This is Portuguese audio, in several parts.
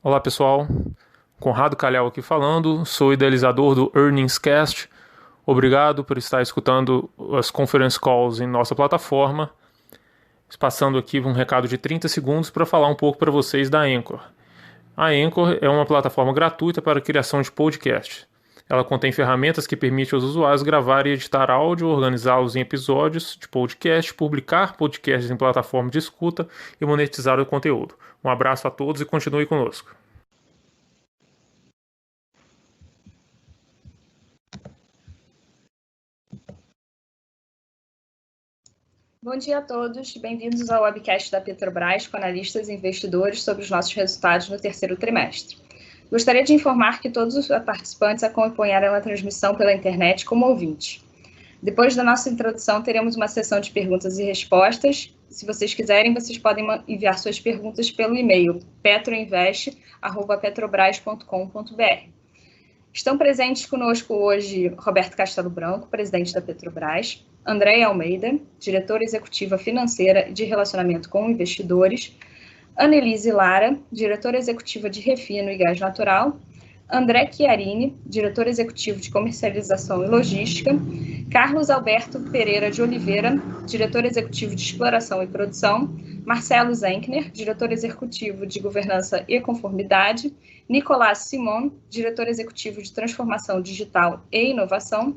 Olá pessoal, Conrado Calhau aqui falando, sou idealizador do Earnings Cast. Obrigado por estar escutando as conference calls em nossa plataforma. Passando aqui um recado de 30 segundos para falar um pouco para vocês da Anchor. A Anchor é uma plataforma gratuita para a criação de podcasts. Ela contém ferramentas que permitem aos usuários gravar e editar áudio, organizá-los em episódios de podcast, publicar podcasts em plataforma de escuta e monetizar o conteúdo. Um abraço a todos e continue conosco. Bom dia a todos, bem-vindos ao webcast da Petrobras com analistas e investidores sobre os nossos resultados no terceiro trimestre. Gostaria de informar que todos os participantes acompanharam a transmissão pela internet como ouvintes. Depois da nossa introdução, teremos uma sessão de perguntas e respostas. Se vocês quiserem, vocês podem enviar suas perguntas pelo e-mail petroinvest@petrobras.com.br. Estão presentes conosco hoje Roberto Castelo Branco, presidente da Petrobras, Andréia Almeida, diretora executiva financeira e de relacionamento com investidores, Annelise Lara, diretora executiva de refino e gás natural, André Chiarini, diretor executivo de comercialização e logística, Carlos Alberto Pereira de Oliveira, diretor executivo de exploração e produção, Marcelo Zenkner, diretor executivo de governança e conformidade, Nicolás Simon, diretor executivo de transformação digital e inovação,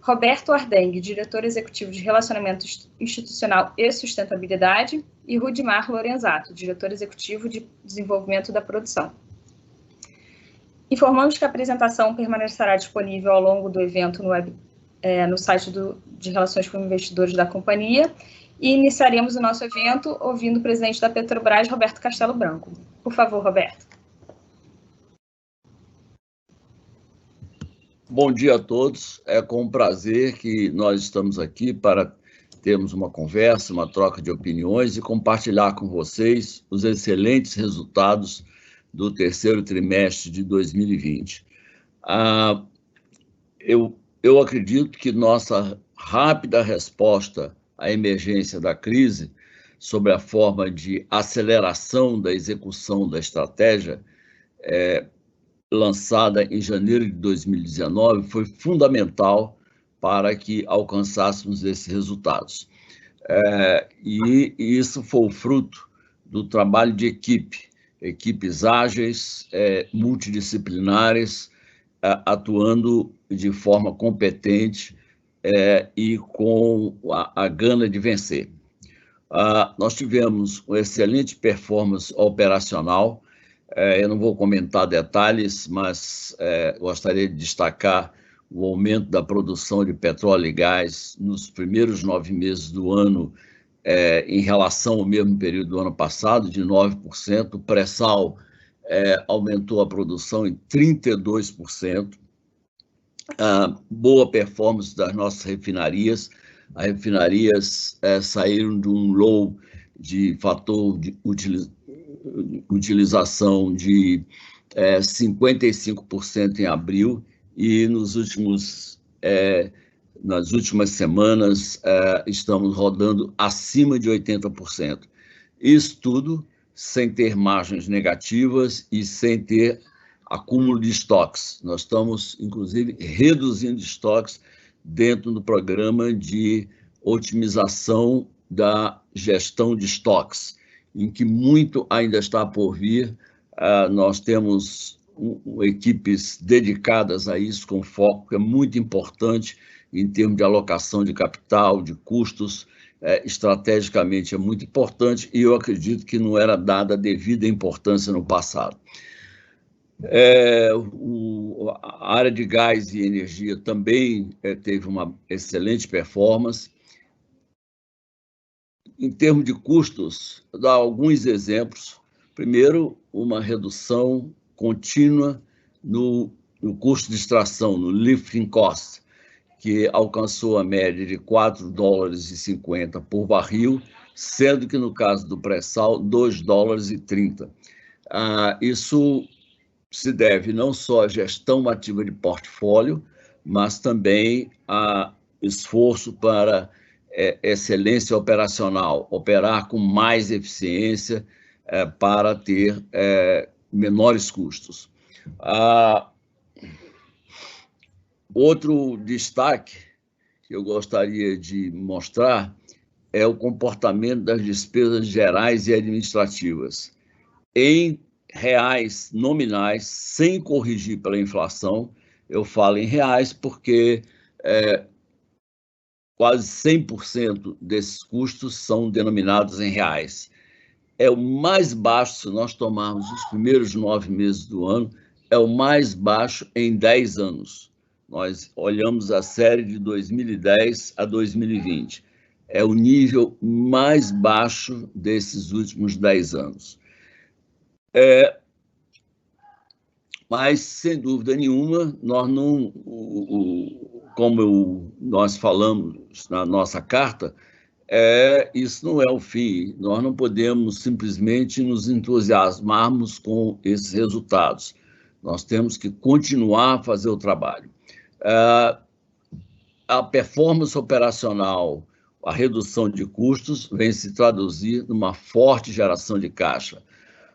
Roberto Ardeng, diretor executivo de relacionamento institucional e sustentabilidade, e Rudimar Lorenzato, diretor executivo de desenvolvimento da produção. Informamos que a apresentação permanecerá disponível ao longo do evento no site de Relações com Investidores da companhia e iniciaremos o nosso evento ouvindo o presidente da Petrobras, Roberto Castelo Branco. Por favor, Roberto. Bom dia a todos. É com prazer que nós estamos aqui para termos uma conversa, uma troca de opiniões e compartilhar com vocês os excelentes resultados do terceiro trimestre de 2020. Eu acredito que nossa rápida resposta à emergência da crise, sobre a forma de aceleração da execução da estratégia lançada em janeiro de 2019, foi fundamental para que alcançássemos esses resultados. E isso foi o fruto do trabalho de equipes ágeis, multidisciplinares, atuando de forma competente e com a gana de vencer. Nós tivemos uma excelente performance operacional. Eu não vou comentar detalhes, mas gostaria de destacar o aumento da produção de petróleo e gás nos primeiros 9 meses do ano, em relação ao mesmo período do ano passado, de 9%. O pré-sal aumentou a produção em 32%. Boa performance das nossas refinarias. As refinarias saíram de um low de fator de utilização de 55% em abril e nas últimas semanas estamos rodando acima de 80%. Isso tudo sem ter margens negativas e sem ter acúmulo de estoques. Nós estamos, inclusive, reduzindo estoques dentro do programa de otimização da gestão de estoques, em que muito ainda está por vir. Nós temos equipes dedicadas a isso, com foco, que é muito importante em termos de alocação de capital, de custos. Estrategicamente é muito importante e eu acredito que não era dada a devida importância no passado. A área de gás e energia também teve uma excelente performance. Em termos de custos, vou dar alguns exemplos. Primeiro, uma redução contínua no custo de extração, no lifting cost, que alcançou a média de $4,50 por barril, sendo que no caso do pré-sal, $2,30. Isso se deve não só à gestão ativa de portfólio, mas também a esforço para excelência operacional, operar com mais eficiência para ter menores custos. Outro destaque que eu gostaria de mostrar é o comportamento das despesas gerais e administrativas. Em reais nominais, sem corrigir pela inflação, eu falo em reais porque quase 100% desses custos são denominados em reais. É o mais baixo, se nós tomarmos os primeiros 9 meses do ano, é o mais baixo em 10 anos. Nós olhamos a série de 2010 a 2020. É o nível mais baixo desses últimos 10 anos. Mas, sem dúvida nenhuma, nós não, como nós falamos na nossa carta, isso não é o fim. Nós não podemos simplesmente nos entusiasmarmos com esses resultados. Nós temos que continuar a fazer o trabalho. A performance operacional, a redução de custos, vem se traduzir numa forte geração de caixa.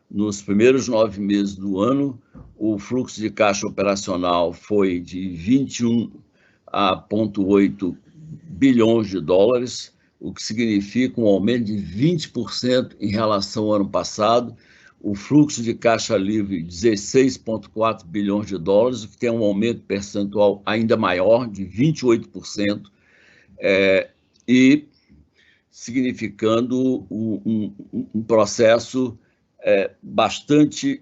Nos primeiros 9 meses do ano, o fluxo de caixa operacional foi de 21,8 bilhões de dólares, o que significa um aumento de 20% em relação ao ano passado. O fluxo de caixa livre, 16,4 bilhões de dólares, o que tem um aumento percentual ainda maior, de 28%, e significando um processo bastante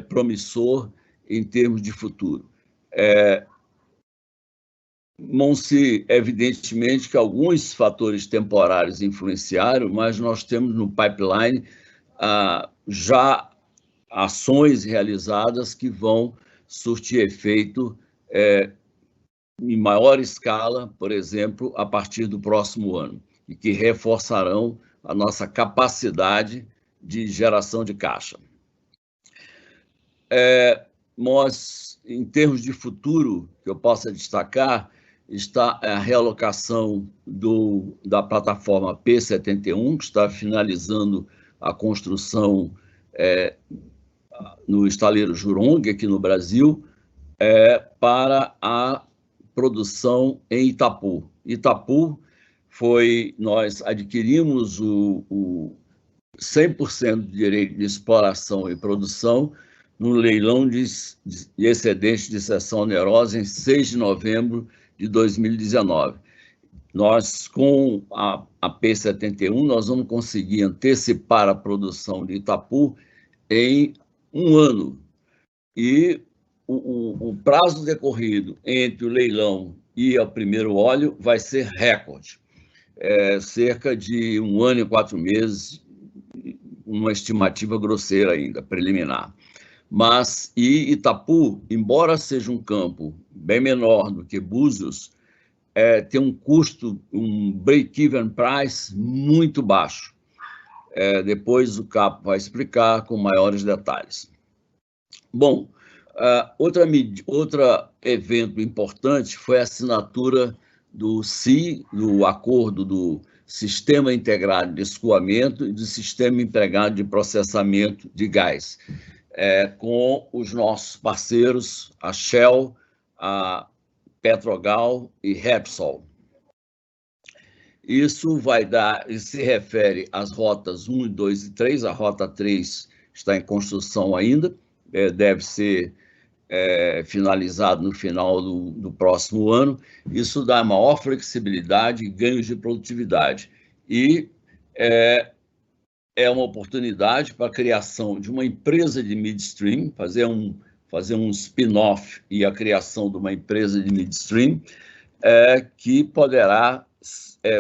promissor em termos de futuro. Não-se, evidentemente, que alguns fatores temporários influenciaram, mas nós temos no pipeline já ações realizadas que vão surtir efeito em maior escala, por exemplo, a partir do próximo ano, e que reforçarão a nossa capacidade de geração de caixa. Nós, em termos de futuro, que eu possa destacar, está a realocação da plataforma P71, que está finalizando a construção no estaleiro Jurong, aqui no Brasil, para a produção em Itapu. Itapu nós adquirimos o 100% de direito de exploração e produção no leilão de excedente de cessão onerosa em 6 de novembro de 2019. Nós, com a P71, nós vamos conseguir antecipar a produção de Itapu em 1 ano. E o prazo decorrido entre o leilão e o primeiro óleo vai ser recorde. Cerca de 1 ano e 4 meses, uma estimativa grosseira ainda, preliminar. Mas, Itapu, embora seja um campo bem menor do que Búzios, tem um custo, um break-even price muito baixo. Depois o Capo vai explicar com maiores detalhes. Bom, outro evento importante foi a assinatura do SI, do Acordo do Sistema Integrado de Escoamento e do Sistema Integrado de Processamento de Gás, com os nossos parceiros, a Shell, a Petrogal e Repsol. Isso se refere às rotas 1, 2 e 3, a rota 3 está em construção ainda, deve ser finalizado no final do próximo ano. Isso dá maior flexibilidade e ganhos de produtividade. E é uma oportunidade para a criação de uma empresa de midstream, fazer um spin-off e a criação de uma empresa de midstream que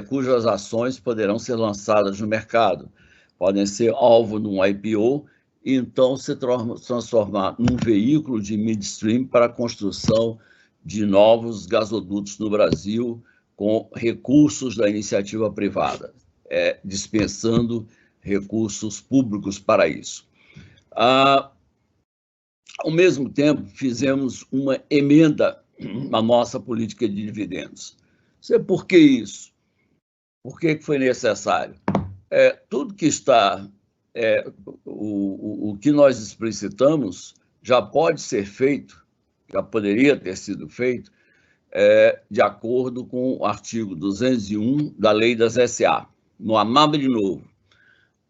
cujas ações poderão ser lançadas no mercado, podem ser alvo de um IPO, e então se transformar num veículo de midstream para a construção de novos gasodutos no Brasil com recursos da iniciativa privada, dispensando recursos públicos para isso. Ao mesmo tempo, fizemos uma emenda na nossa política de dividendos. Por que isso? Por que foi necessário? Tudo que está o que nós explicitamos já pode ser feito, já poderia ter sido feito, de acordo com o artigo 201 da Lei das SA. Não há nada de novo.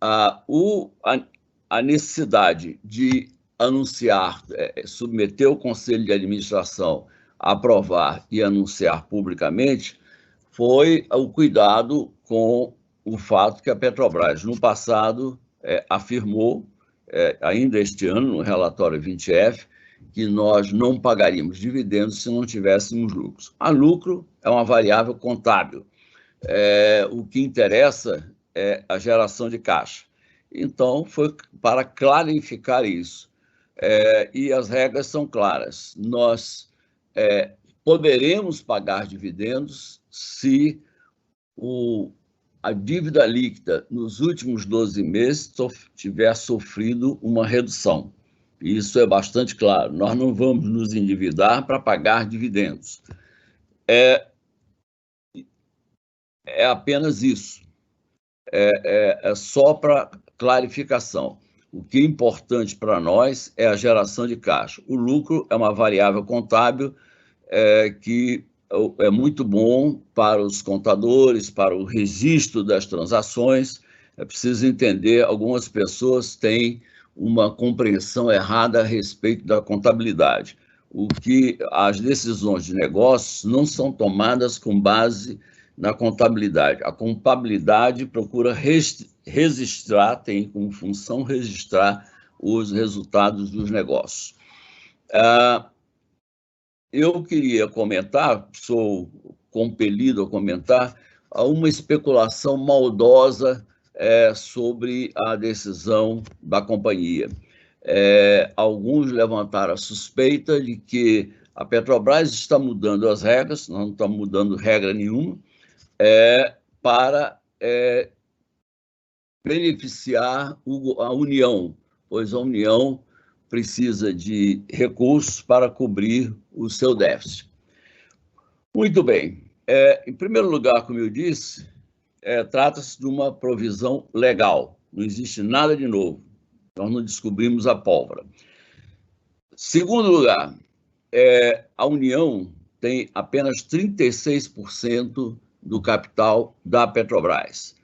A necessidade de anunciar, submeter o Conselho de Administração a aprovar e anunciar publicamente, foi o cuidado com o fato que a Petrobras, no passado, afirmou, ainda este ano, no relatório 20F, que nós não pagaríamos dividendos se não tivéssemos lucros. A lucro é uma variável contábil. O que interessa é a geração de caixa. Então, foi para clarificar isso. E as regras são claras. Nós poderemos pagar dividendos se a dívida líquida nos últimos 12 meses tiver sofrido uma redução. Isso é bastante claro. Nós não vamos nos endividar para pagar dividendos. É apenas isso. É só para clarificação. O que é importante para nós é a geração de caixa. O lucro é uma variável contábil que é muito bom para os contadores, para o registro das transações. É preciso entender, algumas pessoas têm uma compreensão errada a respeito da contabilidade. As decisões de negócios não são tomadas com base na contabilidade. A contabilidade procura registrar, tem como função registrar os resultados dos negócios. Eu queria comentar, sou compelido a comentar, uma especulação maldosa sobre a decisão da companhia. Alguns levantaram a suspeita de que a Petrobras está mudando as regras, não está mudando regra nenhuma, para beneficiar a União, pois a União precisa de recursos para cobrir o seu déficit. Muito bem. Em primeiro lugar, como eu disse, trata-se de uma provisão legal. Não existe nada de novo. Nós não descobrimos a pólvora. Segundo lugar, a União tem apenas 36% do capital da Petrobras.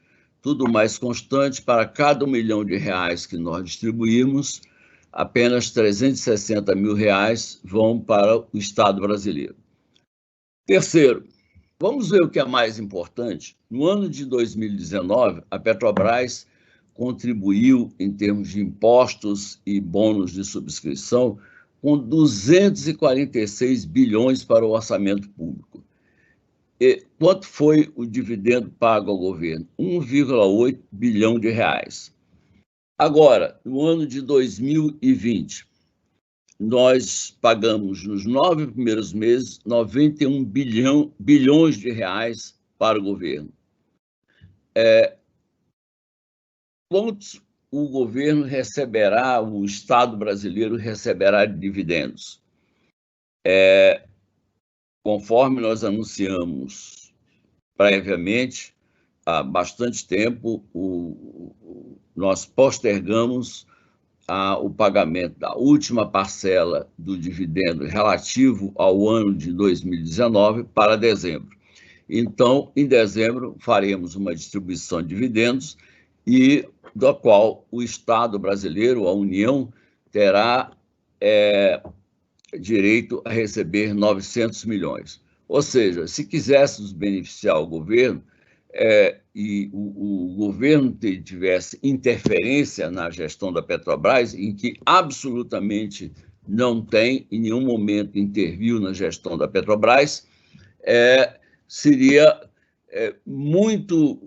Tudo mais constante, para cada R$1 milhão que nós distribuímos, apenas R$360 mil vão para o Estado brasileiro. Terceiro, vamos ver o que é mais importante. No ano de 2019, a Petrobras contribuiu, em termos de impostos e bônus de subscrição, com 246 bilhões para o orçamento público. E quanto foi o dividendo pago ao governo? 1,8 bilhão de reais. Agora, no ano de 2020, nós pagamos nos 9 primeiros meses 91 bilhões de reais para o governo. Quantos o governo receberá, o Estado brasileiro receberá de dividendos? Conforme nós anunciamos previamente, há bastante tempo, nós postergamos o pagamento da última parcela do dividendo relativo ao ano de 2019 para dezembro. Então, em dezembro, faremos uma distribuição de dividendos e da qual o Estado brasileiro, a União, terá direito a receber 900 milhões. Ou seja, se quiséssemos beneficiar o governo e o governo tivesse interferência na gestão da Petrobras, em que absolutamente não tem, em nenhum momento interviu na gestão da Petrobras, seria muito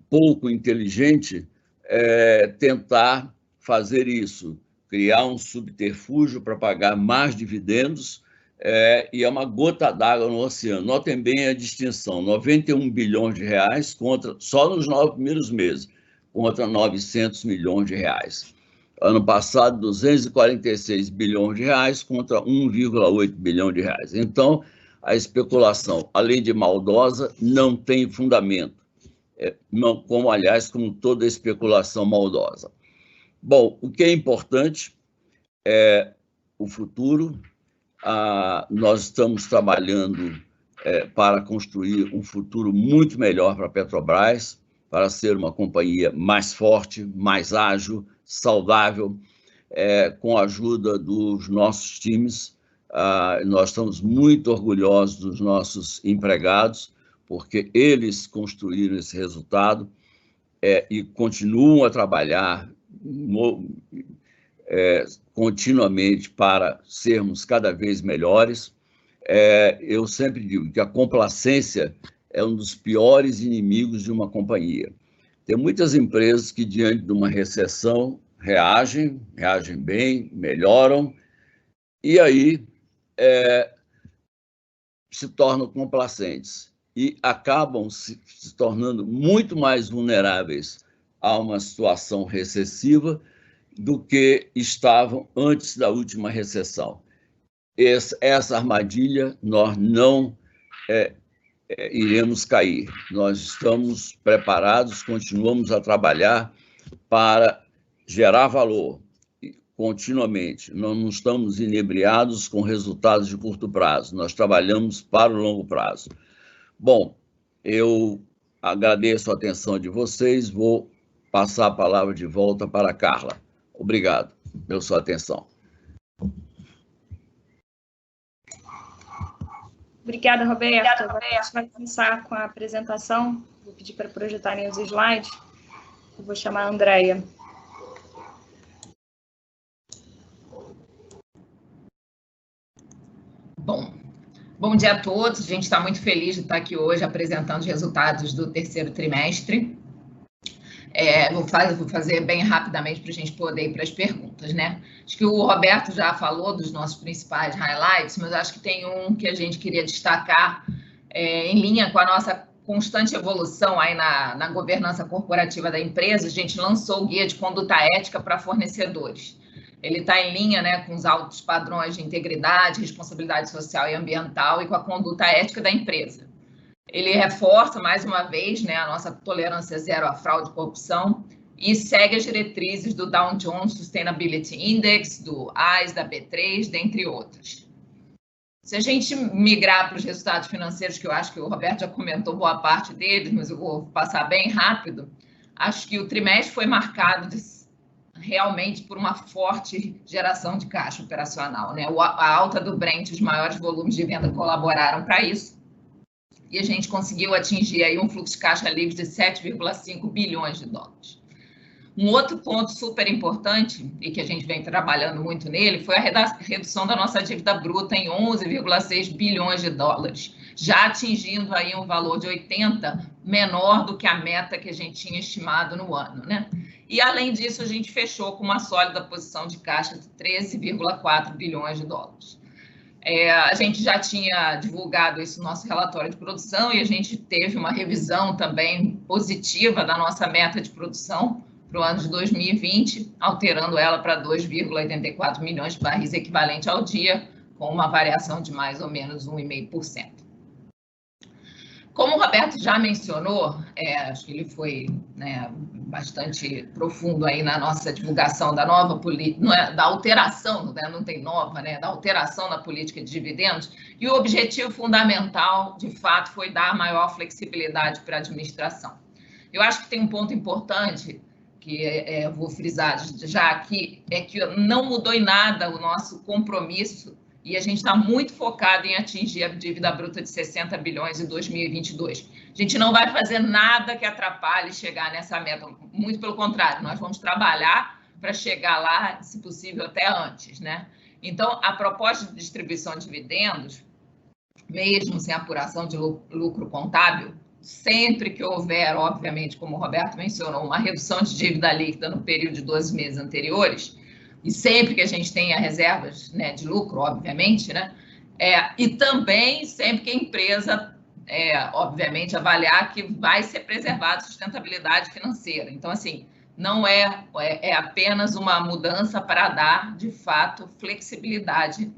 pouco inteligente tentar fazer isso, criar um subterfúgio para pagar mais dividendos, e é uma gota d'água no oceano. Notem bem a distinção, 91 bilhões de reais só nos 9 primeiros meses, contra 900 milhões de reais. Ano passado, 246 bilhões de reais contra 1,8 bilhão de reais. Então, a especulação, além de maldosa, não tem fundamento, como toda especulação maldosa. Bom, o que é importante é o futuro. Nós estamos trabalhando para construir um futuro muito melhor para a Petrobras, para ser uma companhia mais forte, mais ágil, saudável, com a ajuda dos nossos times. Nós estamos muito orgulhosos dos nossos empregados, porque eles construíram esse resultado e continuam a trabalhar continuamente para sermos cada vez melhores. Eu sempre digo que a complacência é um dos piores inimigos de uma companhia. Tem muitas empresas que, diante de uma recessão, reagem bem, melhoram, e aí se tornam complacentes e acabam se tornando muito mais vulneráveis a uma situação recessiva do que estavam antes da última recessão. Essa armadilha nós não iremos cair. Nós estamos preparados, continuamos a trabalhar para gerar valor continuamente. Nós não estamos inebriados com resultados de curto prazo, nós trabalhamos para o longo prazo. Bom, eu agradeço a atenção de vocês, vou passar a palavra de volta para a Carla. Obrigado pela sua atenção. Obrigada, Roberto. Agora a gente vai começar com a apresentação. Vou pedir para projetarem os slides. Eu vou chamar a Andréia. Bom dia a todos. A gente está muito feliz de estar aqui hoje apresentando os resultados do terceiro trimestre. Vou fazer bem rapidamente para a gente poder ir para as perguntas, né? Acho que o Roberto já falou dos nossos principais highlights, mas acho que tem um que a gente queria destacar em linha com a nossa constante evolução aí na governança corporativa da empresa. A gente lançou o Guia de Conduta Ética para Fornecedores. Ele está em linha, né, com os altos padrões de integridade, responsabilidade social e ambiental e com a conduta ética da empresa. Ele reforça, mais uma vez, né, a nossa tolerância zero à fraude e corrupção e segue as diretrizes do Dow Jones Sustainability Index, do ICE, da B3, dentre outras. Se a gente migrar para os resultados financeiros, que eu acho que o Roberto já comentou boa parte deles, mas eu vou passar bem rápido, acho que o trimestre foi marcado realmente por uma forte geração de caixa operacional, né? A alta do Brent, os maiores volumes de venda colaboraram para isso, e a gente conseguiu atingir aí um fluxo de caixa livre de 7,5 bilhões de dólares. Um outro ponto super importante, e que a gente vem trabalhando muito nele, foi a redução da nossa dívida bruta em 11,6 bilhões de dólares, já atingindo aí um valor de 80, menor do que a meta que a gente tinha estimado no ano, né? E, além disso, a gente fechou com uma sólida posição de caixa de 13,4 bilhões de dólares. A gente já tinha divulgado isso no nosso relatório de produção e a gente teve uma revisão também positiva da nossa meta de produção para o ano de 2020, alterando ela para 2,84 milhões de barris equivalente ao dia, com uma variação de mais ou menos 1,5%. Como o Roberto já mencionou, acho que ele foi, né, bastante profundo aí na nossa divulgação da nova política, da alteração, né, não tem nova, né, da alteração na política de dividendos, e o objetivo fundamental, de fato, foi dar maior flexibilidade para a administração. Eu acho que tem um ponto importante, que eu vou frisar já aqui, é que não mudou em nada o nosso compromisso e a gente está muito focado em atingir a dívida bruta de 60 bilhões em 2022. A gente não vai fazer nada que atrapalhe chegar nessa meta, muito pelo contrário, nós vamos trabalhar para chegar lá, se possível, até antes, né? Então, a proposta de distribuição de dividendos, mesmo sem apuração de lucro contábil, sempre que houver, obviamente, como o Roberto mencionou, uma redução de dívida líquida no período de 12 meses anteriores, e sempre que a gente tenha reservas, né, de lucro, obviamente, né, e também sempre que a empresa, obviamente, avaliar que vai ser preservada a sustentabilidade financeira. Então, assim, não é apenas uma mudança para dar, de fato, flexibilidade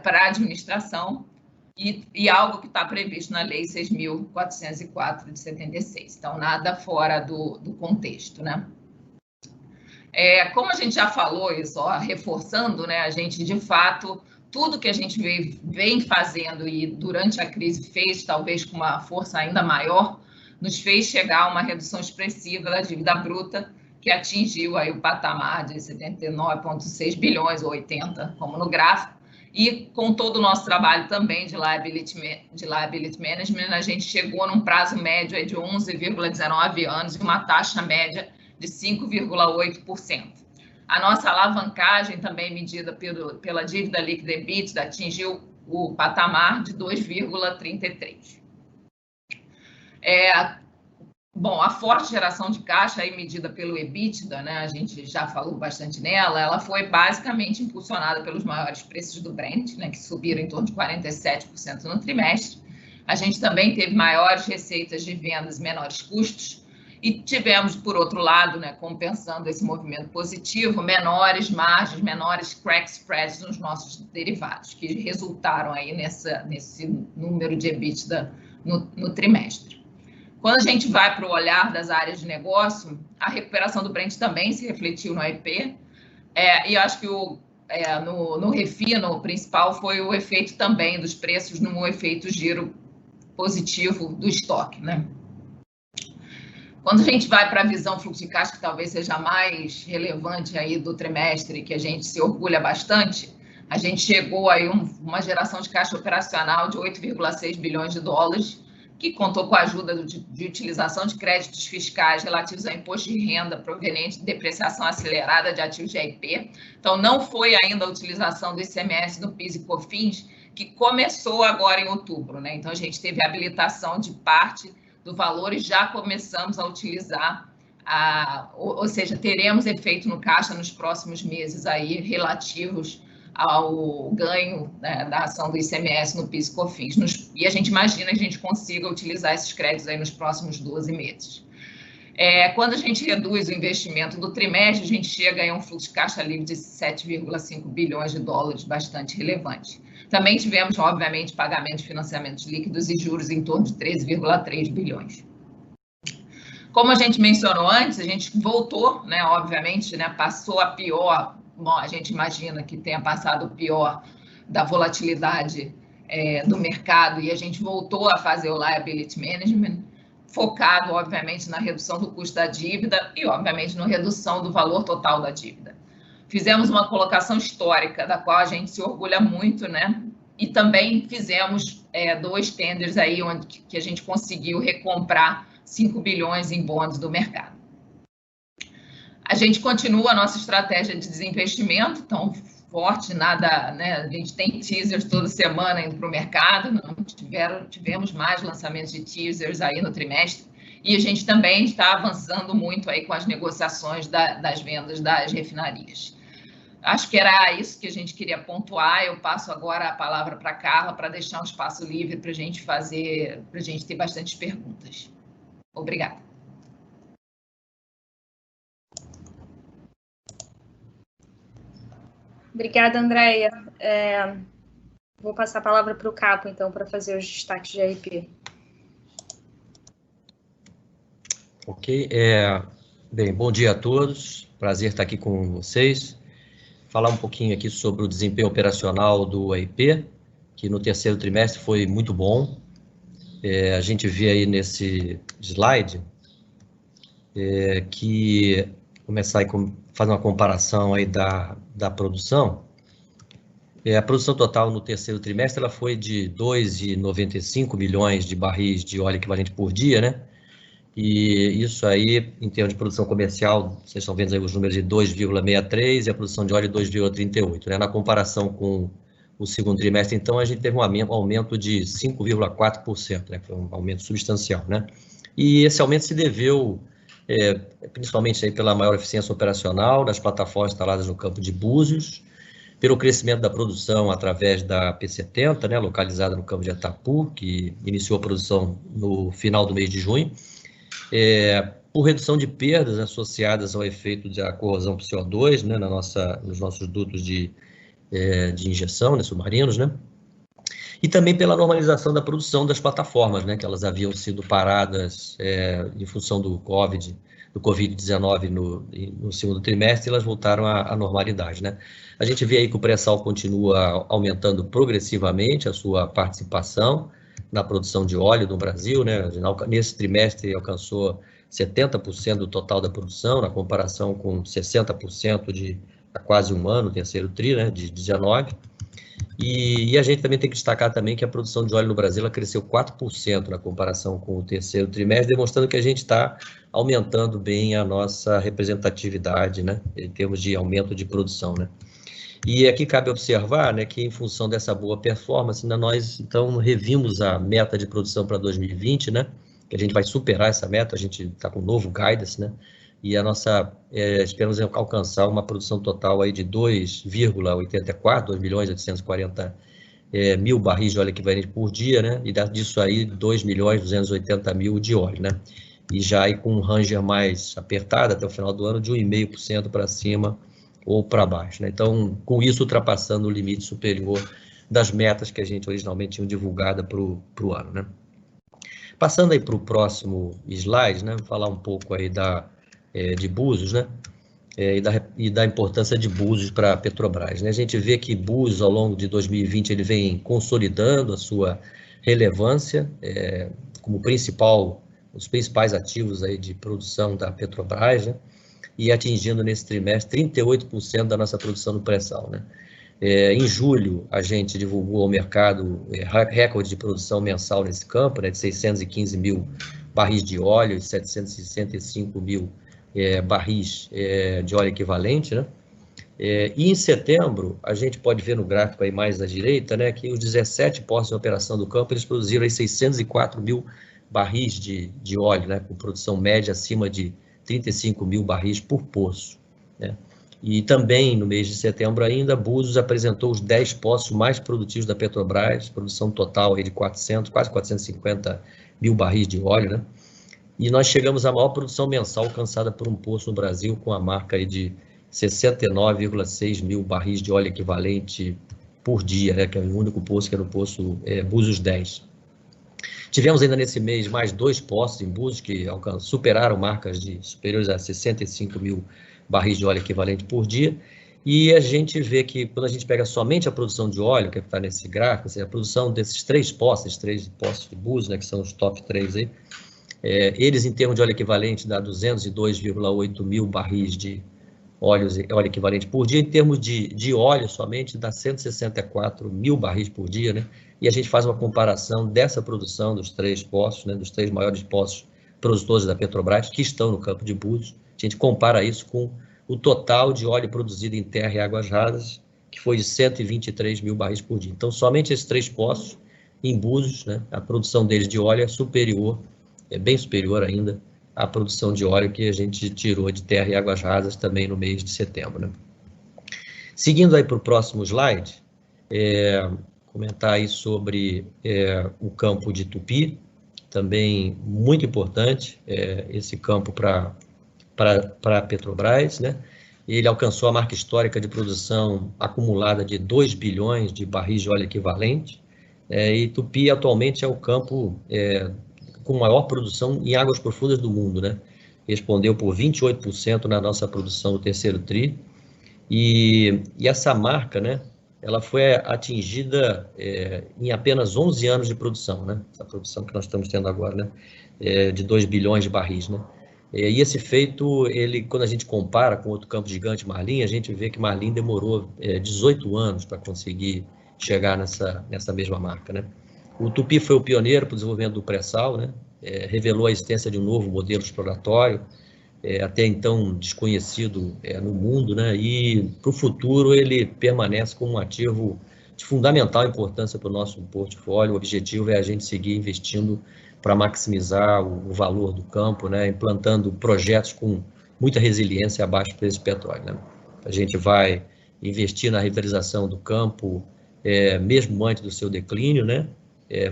para a administração e algo que está previsto na Lei 6.404 de 76. Então, nada fora do contexto, né? Como a gente já falou, e só reforçando, né, a gente, de fato, tudo que a gente vem fazendo e durante a crise fez, talvez com uma força ainda maior, nos fez chegar a uma redução expressiva da dívida bruta, que atingiu aí o patamar de 79,6 bilhões, ou 80, como no gráfico, e com todo o nosso trabalho também de liability management, a gente chegou num prazo médio aí de 11,19 anos e uma taxa média de 5,8%. A nossa alavancagem, também medida pela dívida líquida EBITDA, atingiu o patamar de 2,33. Bom, a forte geração de caixa, aí medida pelo EBITDA, né, a gente já falou bastante nela, ela foi basicamente impulsionada pelos maiores preços do Brent, né, que subiram em torno de 47% no trimestre. A gente também teve maiores receitas de vendas, menores custos, e tivemos, por outro lado, né, compensando esse movimento positivo, menores margens, menores crack spreads nos nossos derivados, que resultaram aí nesse número de EBITDA no trimestre. Quando a gente vai para o olhar das áreas de negócio, a recuperação do Brent também se refletiu no IP, e acho que no refino, o principal foi o efeito também dos preços no efeito giro positivo do estoque, né? Quando a gente vai para a visão fluxo de caixa, que talvez seja mais relevante aí do trimestre, que a gente se orgulha bastante, a gente chegou aí uma geração de caixa operacional de 8,6 bilhões de dólares, que contou com a ajuda de utilização de créditos fiscais relativos ao imposto de renda proveniente de depreciação acelerada de ativos de IP. Então, não foi ainda a utilização do ICMS no PIS e COFINS, que começou agora em outubro, né? Então, a gente teve a habilitação de parte do valor e já começamos a utilizar, ou seja, teremos efeito no caixa nos próximos meses aí relativos ao ganho, né, da ação do ICMS no PIS e COFINS. E a gente imagina que a gente consiga utilizar esses créditos aí nos próximos 12 meses. Quando a gente reduz o investimento do trimestre, a gente chega a um fluxo de caixa livre de 7,5 bilhões de dólares, bastante relevante. Também tivemos, obviamente, pagamento de financiamentos líquidos e juros em torno de 13,3 bilhões. Como a gente mencionou antes, a gente voltou, né, obviamente, né, passou a pior. Bom, a gente imagina que tenha passado o pior da volatilidade do mercado e a gente voltou a fazer o liability management, focado, obviamente, na redução do custo da dívida e, obviamente, na redução do valor total da dívida. Fizemos uma colocação histórica, da qual a gente se orgulha muito, né? E também fizemos 2 tenders aí, que a gente conseguiu recomprar 5 bilhões em bonds do mercado. A gente continua a nossa estratégia de desinvestimento, tão forte, nada, né? A gente tem teasers toda semana indo para o mercado, não tivemos mais lançamentos de teasers aí no trimestre, e a gente também está avançando muito aí com as negociações das vendas das refinarias. Acho que era isso que a gente queria pontuar. Eu passo agora a palavra para a Carla para deixar um espaço livre para a gente ter bastantes perguntas. Obrigada. Obrigada, Andréia. Vou passar a palavra para o Capo, então, para fazer os destaques de RP. Ok. Bem, bom dia a todos. Prazer estar aqui com vocês. Falar um pouquinho aqui sobre o desempenho operacional do AIP, que no terceiro trimestre foi muito bom. A gente vê aí nesse slide que começar a fazer uma comparação aí da produção. A produção total no terceiro trimestre ela foi de 2,95 milhões de barris de óleo equivalente por dia, né? E isso aí, em termos de produção comercial, vocês estão vendo aí os números de 2,63 e a produção de óleo 2,38, né? Na comparação com o segundo trimestre, então, a gente teve um aumento de 5,4%, né? Foi um aumento substancial, né? E esse aumento se deveu principalmente aí pela maior eficiência operacional das plataformas instaladas no campo de Búzios, pelo crescimento da produção através da P70, né? Localizada no campo de Atapu, que iniciou a produção no final do mês de junho, por redução de perdas associadas ao efeito da corrosão por CO2, né, nos nossos dutos de injeção, né, submarinos, né, e também pela normalização da produção das plataformas, né, que elas haviam sido paradas em função do Covid Covid-19 no segundo trimestre, elas voltaram à normalidade, né? A gente vê aí que o pré-sal continua aumentando progressivamente a sua participação na produção de óleo no Brasil, né? Nesse trimestre alcançou 70% do total da produção, na comparação com 60% há quase um ano, terceiro tri, né, de 19. E a gente também tem que destacar também que a produção de óleo no Brasil ela cresceu 4% na comparação com o terceiro trimestre, demonstrando que a gente está aumentando bem a nossa representatividade, né, em termos de aumento de produção, né. E aqui cabe observar, né, que em função dessa boa performance, né, nós então revimos a meta de produção para 2020, né, que a gente vai superar essa meta, a gente está com um novo guidance, né, e a nossa, esperamos alcançar uma produção total aí de 2,840 barris de óleo equivalente por dia, né, e disso aí 2.280.000 de óleo, né, e já aí com um ranger mais apertado até o final do ano de 1,5% para cima ou para baixo, né, então com isso ultrapassando o limite superior das metas que a gente originalmente tinha divulgada para o ano, né. Passando aí para o próximo slide, né, vou falar um pouco aí de Búzios, né, e da importância de Búzios para a Petrobras, né. A gente vê que Búzios, ao longo de 2020, ele vem consolidando a sua relevância como os principais ativos aí de produção da Petrobras, né, e atingindo nesse trimestre 38% da nossa produção no pré-sal, né. Em julho, a gente divulgou ao mercado recorde de produção mensal nesse campo, né, de 615 mil barris de óleo e 765 mil barris de óleo equivalente, né? E em setembro, a gente pode ver no gráfico aí mais à direita, né, que os 17 postos de operação do campo, eles produziram aí 604 mil barris de óleo, né, com produção média acima de 35 mil barris por poço, né? E também, no mês de setembro ainda, Búzios apresentou os 10 poços mais produtivos da Petrobras, produção total aí de quase 450 mil barris de óleo, né? E nós chegamos à maior produção mensal alcançada por um poço no Brasil, com a marca aí de 69,6 mil barris de óleo equivalente por dia, né? Que é o único poço que era o poço Búzios 10. Tivemos ainda nesse mês mais 2 poços em Búzios que superaram marcas superiores a 65 mil barris de óleo equivalente por dia, e a gente vê que quando a gente pega somente a produção de óleo, que está nesse gráfico, assim, a produção desses 3 postos de Búzios, né, que são os top 3 aí, eles em termos de óleo equivalente dá 202,8 mil barris de óleo equivalente por dia, em termos de óleo somente dá 164 mil barris por dia, né, e a gente faz uma comparação dessa produção dos 3 postos, né, dos 3 maiores postos produtores da Petrobras, que estão no campo de Búzios. A gente compara isso com o total de óleo produzido em terra e águas rasas, que foi de 123 mil barris por dia. Então, somente esses 3 poços em Búzios, né, a produção deles de óleo é bem superior ainda à produção de óleo que a gente tirou de terra e águas rasas também no mês de setembro, né. Seguindo aí para o próximo slide, comentar aí sobre o campo de Tupi, também muito importante esse campo para a Petrobras, né? Ele alcançou a marca histórica de produção acumulada de 2 bilhões de barris de óleo equivalente, e Tupi atualmente é o campo com maior produção em águas profundas do mundo, né? Respondeu por 28% na nossa produção no terceiro tri, e essa marca, né, ela foi atingida em apenas 11 anos de produção, né? Essa produção que nós estamos tendo agora, né? De 2 bilhões de barris, né? E esse feito, quando a gente compara com outro campo gigante, Marlim, a gente vê que Marlim demorou 18 anos para conseguir chegar nessa mesma marca, né? O Tupi foi o pioneiro para o desenvolvimento do pré-sal, né? Revelou a existência de um novo modelo exploratório, até então desconhecido no mundo, né? E para o futuro ele permanece como um ativo de fundamental importância para o nosso portfólio. O objetivo é a gente seguir investindo para maximizar o valor do campo, né? Implantando projetos com muita resiliência a baixo preço de petróleo, né? A gente vai investir na revitalização do campo, mesmo antes do seu declínio, né?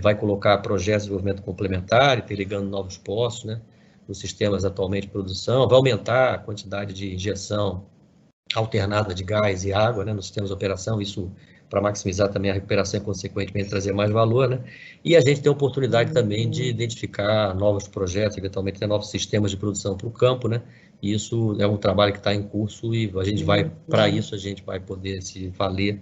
Vai colocar projetos de desenvolvimento complementar, interligando novos poços, né, nos sistemas atualmente de produção, vai aumentar a quantidade de injeção alternada de gás e água, né, nos sistemas de operação, isso para maximizar também a recuperação e, consequentemente, trazer mais valor, né? E a gente tem a oportunidade também de identificar novos projetos, eventualmente ter novos sistemas de produção para o campo, né? E isso é um trabalho que está em curso e a gente vai, para isso, a gente vai poder se valer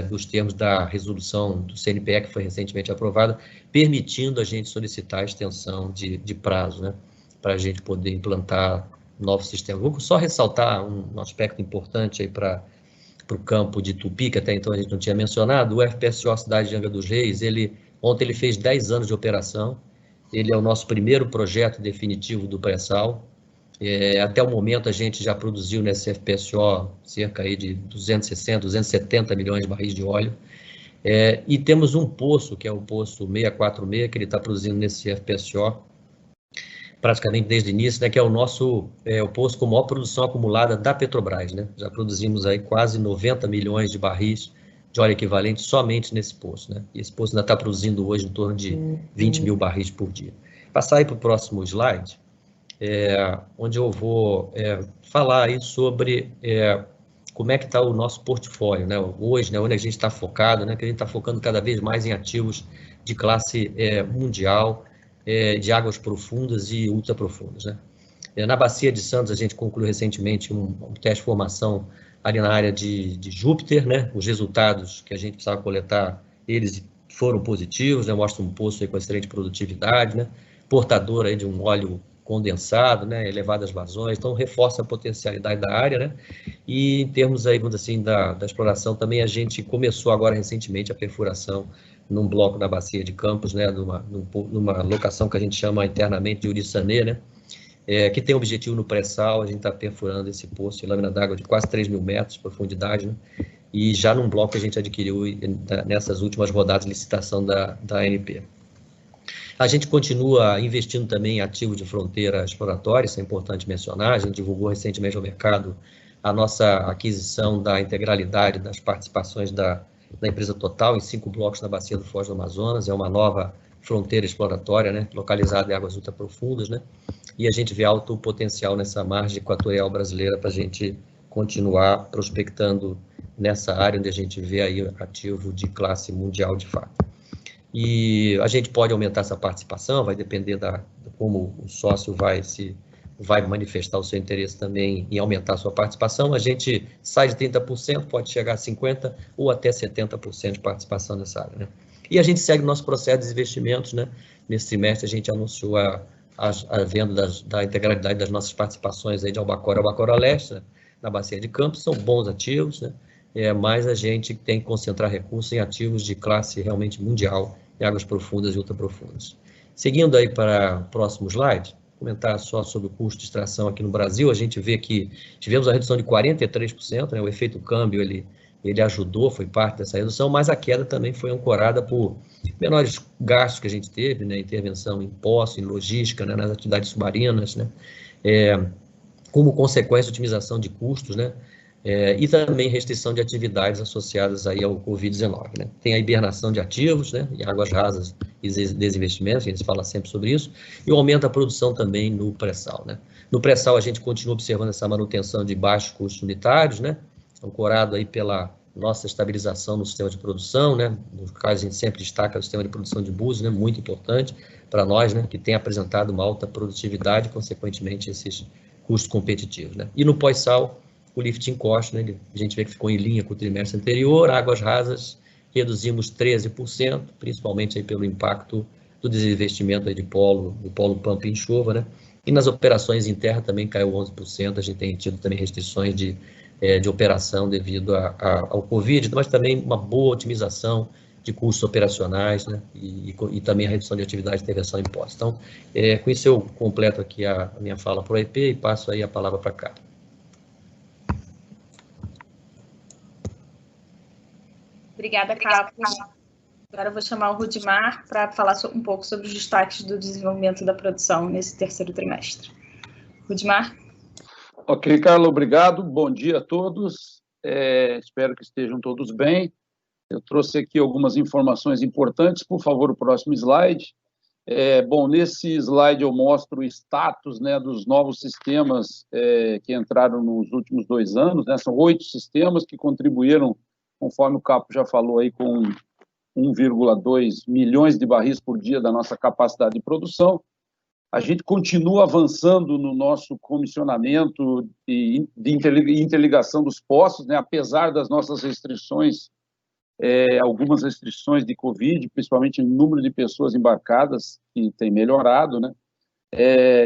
dos termos da resolução do CNPE, que foi recentemente aprovada, permitindo a gente solicitar a extensão de prazo, né? Para a gente poder implantar novos sistemas. Vou só ressaltar um aspecto importante aí para o campo de Tupi, que até então a gente não tinha mencionado. O FPSO Cidade de Angra dos Reis, ontem ele fez 10 anos de operação, ele é o nosso primeiro projeto definitivo do pré-sal. Até o momento a gente já produziu nesse FPSO cerca aí de 260, 270 milhões de barris de óleo, e temos um poço, que é o poço 646, que ele está produzindo nesse FPSO, praticamente desde o início, né, que é o poço com maior produção acumulada da Petrobras, né? Já produzimos aí quase 90 milhões de barris de óleo equivalente somente nesse poço, né? E esse poço ainda está produzindo hoje em torno de 20 mil barris por dia. Passar aí para o próximo slide, onde eu vou falar aí sobre como é que está o nosso portfólio, né? Hoje, né, onde a gente está focado, né? Que a gente está focando cada vez mais em ativos de classe mundial, de águas profundas e ultraprofundas, né? Na Bacia de Santos, a gente concluiu recentemente um teste de formação ali na área de Júpiter, né? Os resultados que a gente precisava coletar, eles foram positivos, né? Mostra um poço aí com excelente produtividade, né? Portador aí de um óleo condensado, né? Elevadas vazões, então reforça a potencialidade da área, né? E em termos aí, vamos dizer assim, da exploração também, a gente começou agora recentemente a perfuração num bloco da Bacia de Campos, né, numa locação que a gente chama internamente de Uriçanê, né, que tem objetivo no pré-sal. A gente está perfurando esse poço de lâmina d'água de quase 3 mil metros de profundidade, né, e já num bloco que a gente adquiriu nessas últimas rodadas de licitação da ANP. A gente continua investindo também em ativos de fronteira exploratória, isso é importante mencionar. A gente divulgou recentemente ao mercado a nossa aquisição da integralidade das participações da empresa Total em 5 blocos na bacia do Foz do Amazonas. É uma nova fronteira exploratória, né, localizada em águas ultraprofundas, né, e a gente vê alto potencial nessa margem equatorial brasileira para a gente continuar prospectando nessa área onde a gente vê aí ativo de classe mundial de fato. E a gente pode aumentar essa participação, vai depender de como o sócio vai manifestar o seu interesse também em aumentar a sua participação. A gente sai de 30%, pode chegar a 50% ou até 70% de participação nessa área, né? E a gente segue o nosso processo de investimentos, né? Nesse trimestre a gente anunciou a venda da integralidade das nossas participações aí de Albacora Leste, né? Na Bacia de Campos. São bons ativos, né? Mas a gente tem que concentrar recursos em ativos de classe realmente mundial, em águas profundas e ultraprofundas. Seguindo aí para o próximo slide, comentar só sobre o custo de extração aqui no Brasil. A gente vê que tivemos uma redução de 43%, né? O efeito câmbio ele ajudou, foi parte dessa redução, mas a queda também foi ancorada por menores gastos que a gente teve, né? Intervenção em postos, em logística, né? Nas atividades submarinas, né? Como consequência, otimização de custos, né? E também restrição de atividades associadas aí ao Covid-19, né? Tem a hibernação de ativos, né, em águas rasas e desinvestimentos, a gente fala sempre sobre isso, e o aumento da produção também no pré-sal, né? No pré-sal a gente continua observando essa manutenção de baixos custos unitários, né, ancorado aí pela nossa estabilização no sistema de produção, né? No caso a gente sempre destaca o sistema de produção de Búzios, né, muito importante para nós, né, que tem apresentado uma alta produtividade e, consequentemente, esses custos competitivos, né? E no pós-sal, o lifting cost, né, a gente vê que ficou em linha com o trimestre anterior. Águas rasas, reduzimos 13%, principalmente aí pelo impacto do desinvestimento aí do polo pump em chuva, né? E nas operações em terra também caiu 11%, a gente tem tido também restrições de operação devido ao Covid, mas também uma boa otimização de custos operacionais, né? E também a redução de atividade de intervenção em postos. Então, com isso eu completo aqui a minha fala para o EP e passo aí a palavra para cá. Obrigada, Carlos. Agora eu vou chamar o Rudimar para falar um pouco sobre os destaques do desenvolvimento da produção nesse terceiro trimestre. Rudimar? Ok, Carlos, obrigado. Bom dia a todos. Espero que estejam todos bem. Eu trouxe aqui algumas informações importantes. Por favor, o próximo slide. Bom, nesse slide eu mostro o status, né, dos novos sistemas que entraram nos últimos 2 anos, né? São 8 sistemas que contribuíram, conforme o Capo já falou aí, com 1,2 milhões de barris por dia da nossa capacidade de produção. A gente continua avançando no nosso comissionamento e de interligação dos poços, né? Apesar das nossas restrições, algumas restrições de Covid, principalmente o número de pessoas embarcadas, que tem melhorado, né?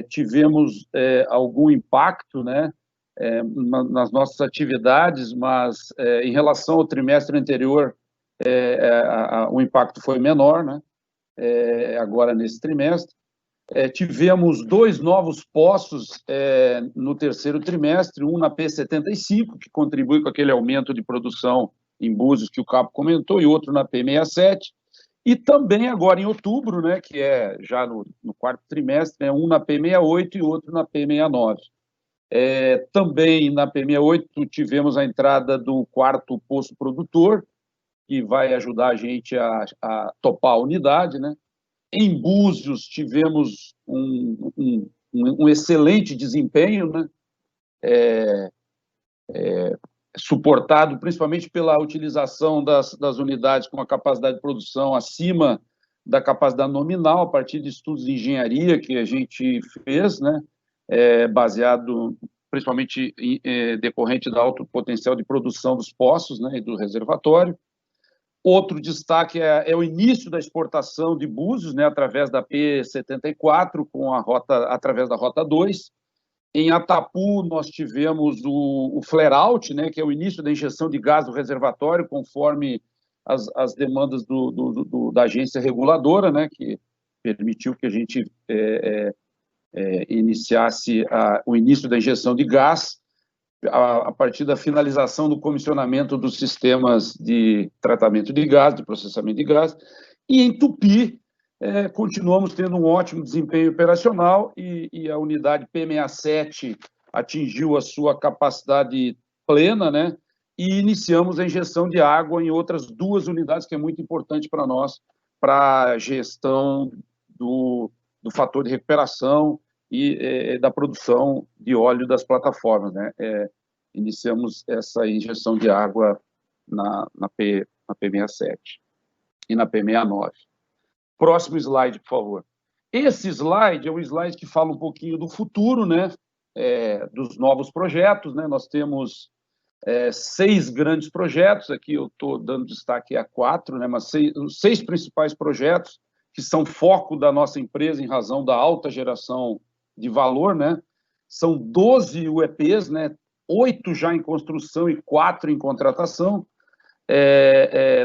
Tivemos algum impacto, né, nas nossas atividades, mas em relação ao trimestre anterior, o impacto foi menor, né? Agora nesse trimestre. Tivemos 2 novos poços no terceiro trimestre, um na P75, que contribui com aquele aumento de produção em Búzios que o Capo comentou, e outro na P67, e também agora em outubro, né, que é já no quarto trimestre, um na P68 e outro na P69. Também na P68 tivemos a entrada do 4º poço produtor, que vai ajudar a gente a topar a unidade, né? Em Búzios tivemos um excelente desempenho, né? Suportado principalmente pela utilização das unidades com a capacidade de produção acima da capacidade nominal, a partir de estudos de engenharia que a gente fez, né? Baseado principalmente decorrente do alto potencial de produção dos poços, né, e do reservatório. Outro destaque é o início da exportação de Búzios, né, através da P74, através da Rota 2. Em Atapu, nós tivemos o flare-out, né, que é o início da injeção de gás do reservatório, conforme as demandas da agência reguladora, né, que permitiu que a gente iniciasse o início da injeção de gás, a partir da finalização do comissionamento dos sistemas de tratamento de gás, de processamento de gás. E em Tupi, continuamos tendo um ótimo desempenho operacional e a unidade P67 atingiu a sua capacidade plena, né? E iniciamos a injeção de água em outras 2 unidades, que é muito importante para nós, para a gestão do fator de recuperação e da produção de óleo das plataformas, né? Iniciamos essa injeção de água na P67 e na P69. Próximo slide, por favor. Esse slide é um slide que fala um pouquinho do futuro, né? Dos novos projetos, né? Nós temos 6 grandes projetos, aqui eu estou dando destaque a 4, né? Mas 6 principais projetos que são foco da nossa empresa em razão da alta geração de valor, né? São 12 UEPs, né? 8 já em construção e 4 em contratação.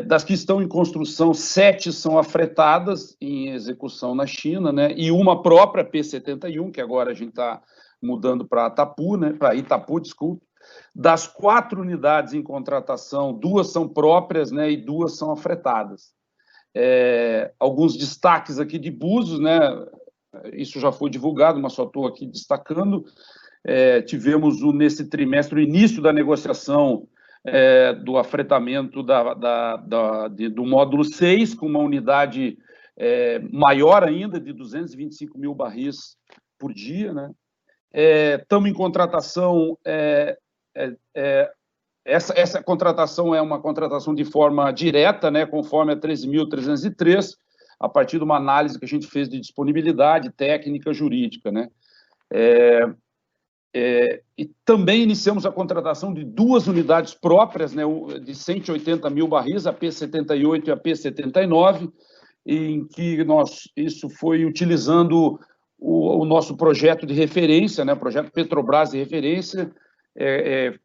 Das que estão em construção, 7 são afretadas em execução na China, né? E uma própria P71, que agora a gente está mudando para Atapu, né? Para Itapu, desculpe. Das 4 unidades em contratação, 2 são próprias, né? E 2 são afretadas. Alguns destaques aqui de Búzios, né? Isso já foi divulgado, mas só estou aqui destacando. Tivemos nesse trimestre o início da negociação do afretamento do módulo 6, com uma unidade maior ainda, de 225 mil barris por dia, né? Estamos em contratação, essa contratação é uma contratação de forma direta, né, conforme a 13.303, a partir de uma análise que a gente fez de disponibilidade técnica jurídica, né? E também iniciamos a contratação de 2 unidades próprias, né, de 180 mil barris, a P78 e a P79, em que isso foi utilizando o nosso projeto de referência, né, projeto Petrobras de referência.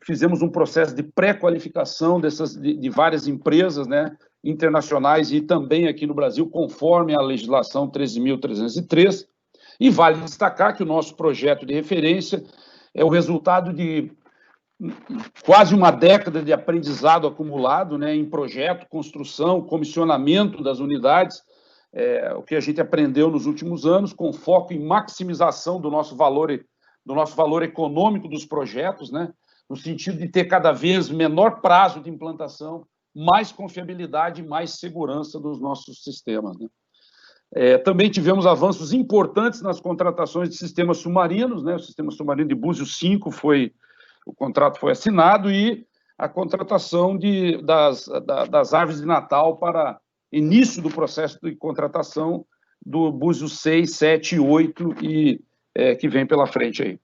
Fizemos um processo de pré-qualificação de várias empresas, né, internacionais e também aqui no Brasil, conforme a legislação 13.303. E vale destacar que o nosso projeto de referência é o resultado de quase uma década de aprendizado acumulado, né, em projeto, construção, comissionamento das unidades, o que a gente aprendeu nos últimos anos, com foco em maximização do nosso valor econômico dos projetos, né, no sentido de ter cada vez menor prazo de implantação, mais confiabilidade e mais segurança dos nossos sistemas, né. Também tivemos avanços importantes nas contratações de sistemas submarinos, né? O sistema submarino de Búzios 5 o contrato foi assinado, e a contratação das árvores de Natal para início do processo de contratação do Búzios 6, 7 e 8, que vem pela frente aí.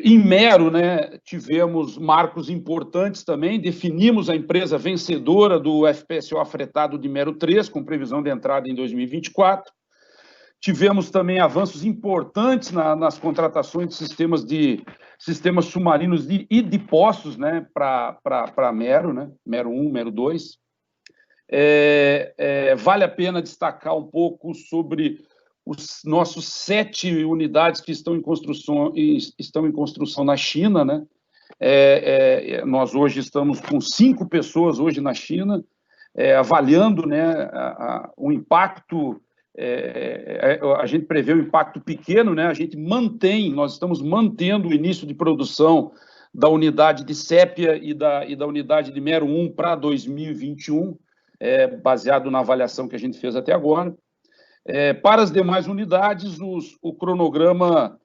Em Mero, né, tivemos marcos importantes também, definimos a empresa vencedora do FPSO afretado de Mero 3, com previsão de entrada em 2024. Tivemos também avanços importantes nas contratações de sistemas submarinos e de poços, né, para Mero, né, Mero 1, Mero 2. Vale a pena destacar um pouco sobre os nossos 7 unidades que estão em construção na China, né? Nós hoje estamos com 5 pessoas hoje na China, avaliando, né, o impacto. A gente prevê um impacto pequeno, né? Nós estamos mantendo o início de produção da unidade de Sépia e da unidade de Mero 1 para 2021, baseado na avaliação que a gente fez até agora. Para as demais unidades, o cronograma,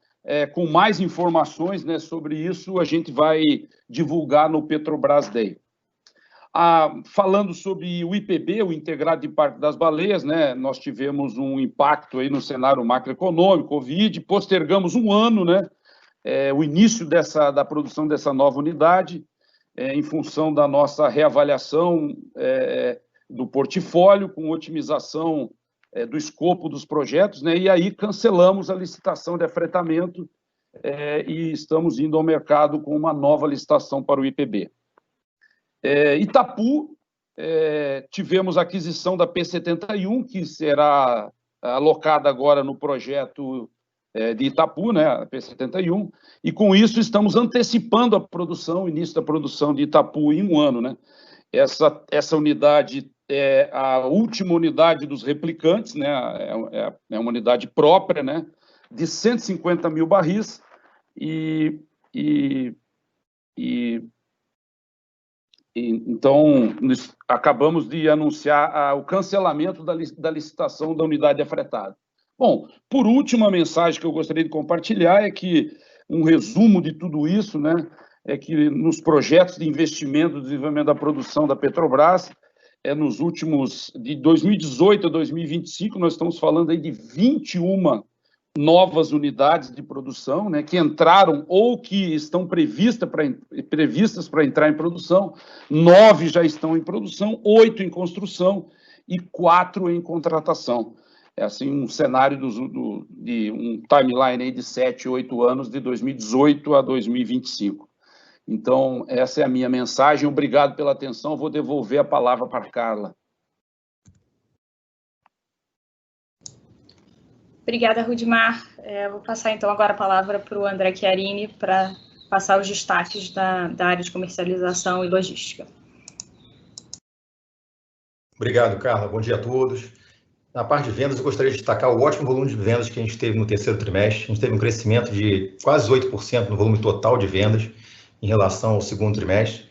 com mais informações, né, sobre isso, a gente vai divulgar no Petrobras Day. Falando sobre o IPB, o Integrado de Parque das Baleias, né, nós tivemos um impacto aí no cenário macroeconômico, Covid, postergamos um ano, né, o início da produção dessa nova unidade, em função da nossa reavaliação do portfólio, com otimização do escopo dos projetos, né? E aí cancelamos a licitação de afretamento e estamos indo ao mercado com uma nova licitação para o IPB. Itapu, tivemos a aquisição da P-71, que será alocada agora no projeto de Itapu, né, a P-71, e com isso estamos antecipando o início da produção de Itapu em um ano, né? Essa unidade é a última unidade dos replicantes, né? É uma unidade própria, né? De 150 mil barris, então acabamos de anunciar o cancelamento da licitação da unidade afretada. Bom, por último, a mensagem que eu gostaria de compartilhar é que um resumo de tudo isso, né? É que nos projetos de investimento, desenvolvimento da produção da Petrobras, nos últimos, de 2018 a 2025, nós estamos falando aí de 21 novas unidades de produção, né, que entraram ou que estão previstas para entrar em produção, 9 já estão em produção, 8 em construção e 4 em contratação. É assim um cenário de um timeline aí de 7, 8 anos, de 2018 a 2025. Então, essa é a minha mensagem. Obrigado pela atenção. Vou devolver a palavra para a Carla. Obrigada, Rudimar. Vou passar, então, agora a palavra para o André Chiarini para passar os destaques da área de comercialização e logística. Obrigado, Carla. Bom dia a todos. Na parte de vendas, eu gostaria de destacar o ótimo volume de vendas que a gente teve no terceiro trimestre. A gente teve um crescimento de quase 8% no volume total de vendas em relação ao segundo trimestre.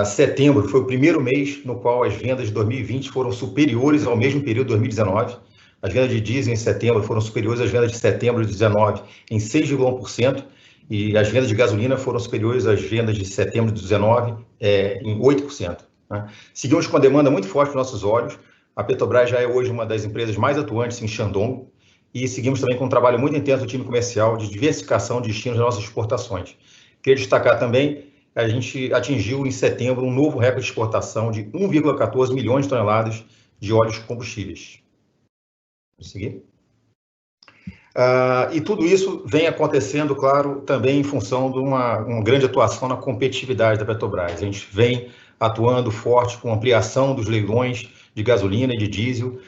Setembro foi o primeiro mês no qual as vendas de 2020 foram superiores ao mesmo período de 2019. As vendas de diesel em setembro foram superiores às vendas de setembro de 2019 em 6,1%, e as vendas de gasolina foram superiores às vendas de setembro de 2019 em 8%. Né? Seguimos com a demanda muito forte para nossos olhos. A Petrobras já é hoje uma das empresas mais atuantes em Shandong, e seguimos também com um trabalho muito intenso do time comercial de diversificação de destinos das nossas exportações. Queria destacar também, a gente atingiu em setembro um novo recorde de exportação de 1,14 milhões de toneladas de óleos combustíveis. Vamos seguir. E tudo isso vem acontecendo, claro, também em função de uma grande atuação na competitividade da Petrobras. A gente vem atuando forte com ampliação dos leilões de gasolina e de diesel,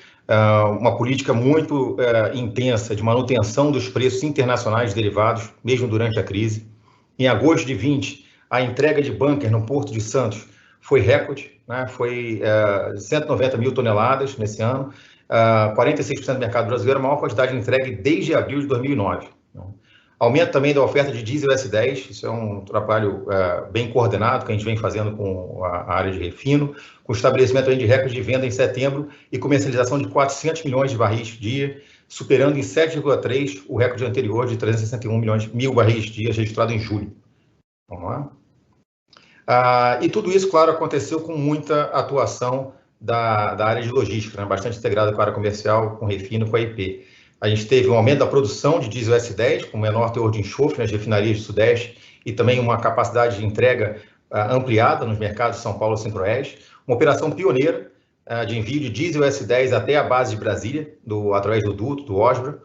uma política muito intensa de manutenção dos preços internacionais de derivados, mesmo durante a crise. Em agosto de 2020, a entrega de bunker no Porto de Santos foi recorde, né? Foi 190 mil toneladas nesse ano, 46% do mercado brasileiro, a maior quantidade de entrega desde abril de 2009. Aumento também da oferta de diesel S10, isso é um trabalho bem coordenado que a gente vem fazendo com a área de refino, com estabelecimento de recorde de venda em setembro e comercialização de 400 milhões de barris dia, superando em 7,3 o recorde anterior de 361 mil barris dia registrado em julho. Vamos lá? E tudo isso, claro, aconteceu com muita atuação da área de logística, né? Bastante integrada com a área comercial, com refino, com a IP. A gente teve um aumento da produção de diesel S10, com menor teor de enxofre nas refinarias do Sudeste e também uma capacidade de entrega ampliada nos mercados de São Paulo e Centro-Oeste. Uma operação pioneira de envio de diesel S10 até a base de Brasília, através do duto, do Osbra.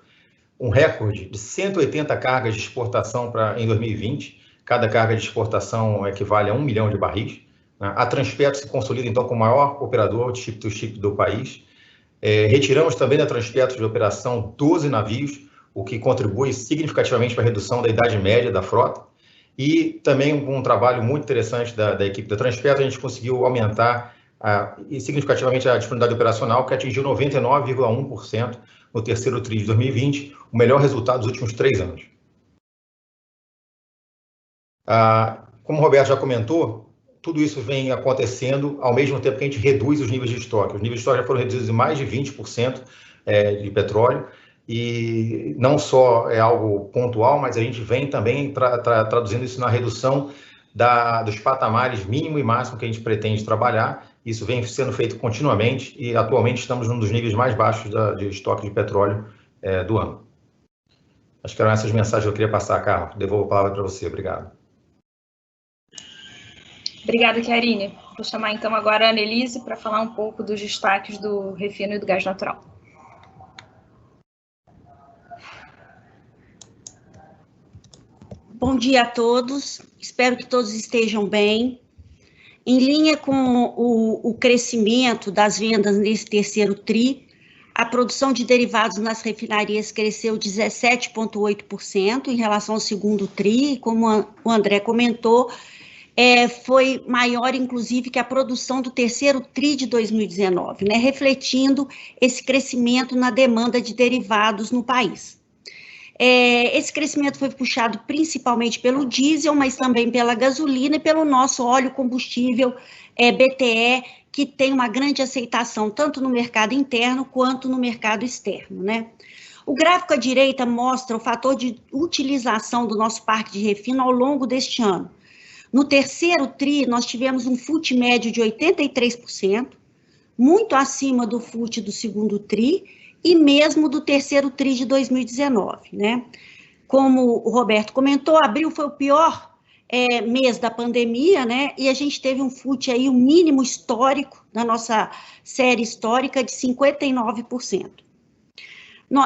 Um recorde de 180 cargas de exportação em 2020. Cada carga de exportação equivale a 1 milhão de barris. A Transpetro se consolida, então, como o maior operador de chip-to-chip do país. Retiramos também da Transpetro de operação 12 navios, o que contribui significativamente para a redução da idade média da frota. E também um trabalho muito interessante da equipe da Transpetro, a gente conseguiu aumentar significativamente a disponibilidade operacional, que atingiu 99,1% no terceiro TRI de 2020, o melhor resultado dos últimos 3 anos. Como o Roberto já comentou, tudo isso vem acontecendo ao mesmo tempo que a gente reduz os níveis de estoque. Os níveis de estoque já foram reduzidos em mais de 20% de petróleo, e não só é algo pontual, mas a gente vem também traduzindo isso na redução dos patamares mínimo e máximo que a gente pretende trabalhar. Isso vem sendo feito continuamente e atualmente estamos num dos níveis mais baixos de estoque de petróleo do ano. Acho que eram essas mensagens que eu queria passar, Carla. Devolvo a palavra para você. Obrigado. Obrigada, Chiarini. Vou chamar então agora a Annelise para falar um pouco dos destaques do refino e do gás natural. Bom dia a todos, espero que todos estejam bem. Em linha com o crescimento das vendas nesse terceiro TRI, a produção de derivados nas refinarias cresceu 17,8% em relação ao segundo TRI, como o André comentou, foi maior, inclusive, que a produção do terceiro TRI de 2019, né, refletindo esse crescimento na demanda de derivados no país. Esse crescimento foi puxado principalmente pelo diesel, mas também pela gasolina e pelo nosso óleo combustível BTE, que tem uma grande aceitação tanto no mercado interno quanto no mercado externo, né? O gráfico à direita mostra o fator de utilização do nosso parque de refino ao longo deste ano. No terceiro TRI, nós tivemos um FUT médio de 83%, muito acima do FUT do segundo TRI e mesmo do terceiro TRI de 2019, né? Como o Roberto comentou, abril foi o pior mês da pandemia, né? E a gente teve um FUT aí, um mínimo histórico da nossa série histórica de 59%.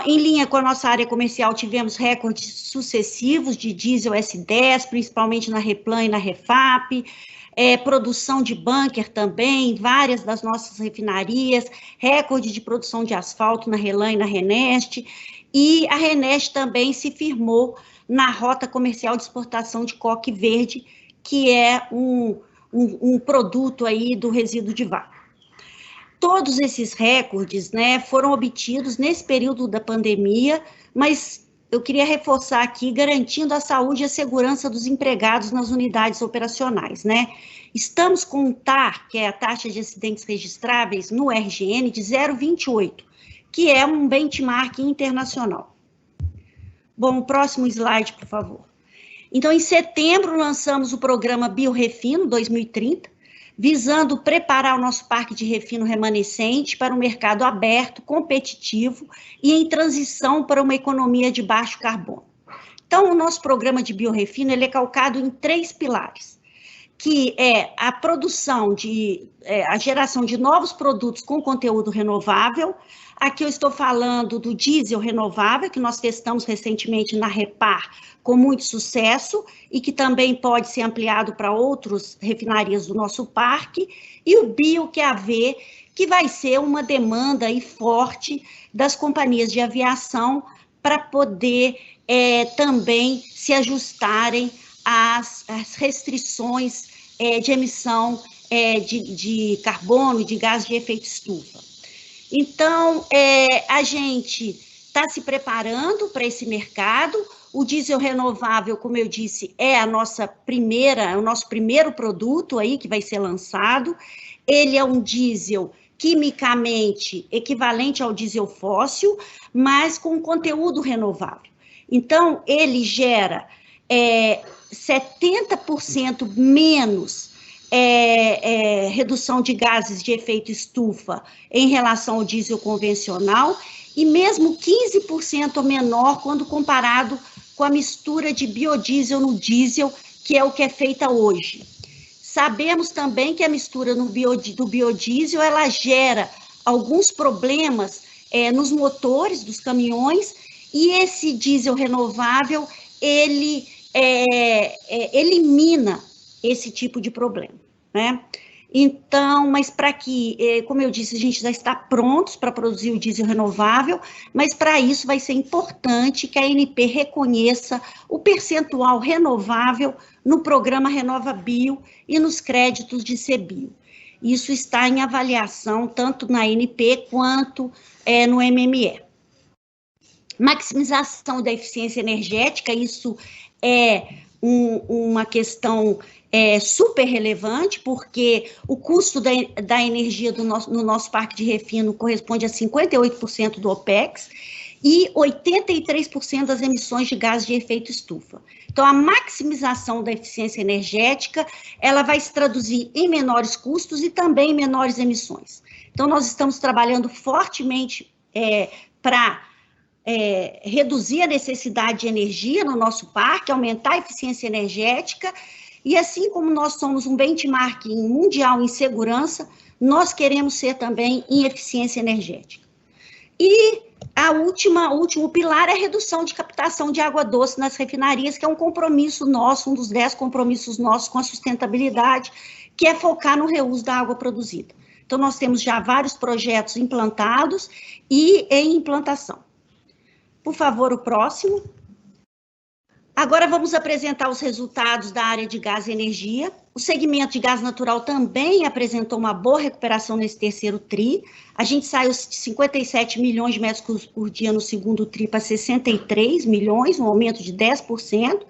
Em linha com a nossa área comercial, tivemos recordes sucessivos de diesel S10, principalmente na Replan e na Refap, produção de bunker também, várias das nossas refinarias, recorde de produção de asfalto na Relan e na Reneste, e a Reneste também se firmou na rota comercial de exportação de coque verde, que é um produto aí do resíduo de vaca. Todos esses recordes, né, foram obtidos nesse período da pandemia, mas eu queria reforçar aqui, garantindo a saúde e a segurança dos empregados nas unidades operacionais, né? Estamos com um TAR, que é a taxa de acidentes registráveis, no RGN, de 0,28, que é um benchmark internacional. Bom, próximo slide, por favor. Então, em setembro, lançamos o programa Biorefino 2030, visando preparar o nosso parque de refino remanescente para um mercado aberto, competitivo e em transição para uma economia de baixo carbono. Então, o nosso programa de biorefino ele é calcado em 3 pilares, que é a produção a geração de novos produtos com conteúdo renovável. Aqui eu estou falando do diesel renovável, que nós testamos recentemente na Repar, com muito sucesso, e que também pode ser ampliado para outras refinarias do nosso parque, e o bio-QAV, que vai ser uma demanda aí forte das companhias de aviação para poder também se ajustarem às restrições de emissão de carbono, de gás de efeito estufa. Então, a gente está se preparando para esse mercado. O diesel renovável, como eu disse, é o nosso primeiro produto aí que vai ser lançado. Ele é um diesel quimicamente equivalente ao diesel fóssil, mas com conteúdo renovável. Então, ele gera 70% menos redução de gases de efeito estufa em relação ao diesel convencional e mesmo 15% menor quando comparado com a mistura de biodiesel no diesel, que é o que é feita hoje. Sabemos também que a mistura do biodiesel, ela gera alguns problemas nos motores dos caminhões, e esse diesel renovável, ele elimina esse tipo de problema, né? Então, mas para que, como eu disse, a gente já está prontos para produzir o diesel renovável, mas para isso vai ser importante que a ANP reconheça o percentual renovável no programa RenovaBio e nos créditos de CBio. Isso está em avaliação tanto na ANP quanto no MME. Maximização da eficiência energética, isso é uma questão super relevante, porque o custo da energia no nosso parque de refino corresponde a 58% do OPEX e 83% das emissões de gases de efeito estufa. Então, a maximização da eficiência energética, ela vai se traduzir em menores custos e também em menores emissões. Então, nós estamos trabalhando fortemente para reduzir a necessidade de energia no nosso parque, aumentar a eficiência energética. E assim como nós somos um benchmark mundial em segurança, nós queremos ser também em eficiência energética. E o último pilar é a redução de captação de água doce nas refinarias, que é um compromisso nosso, um dos 10 compromissos nossos com a sustentabilidade, que é focar no reuso da água produzida. Então, nós temos já vários projetos implantados e em implantação. Por favor, o próximo. Agora vamos apresentar os resultados da área de gás e energia. O segmento de gás natural também apresentou uma boa recuperação nesse terceiro TRI. A gente saiu de 57 milhões de metros cúbicos por dia no segundo TRI para 63 milhões, um aumento de 10%.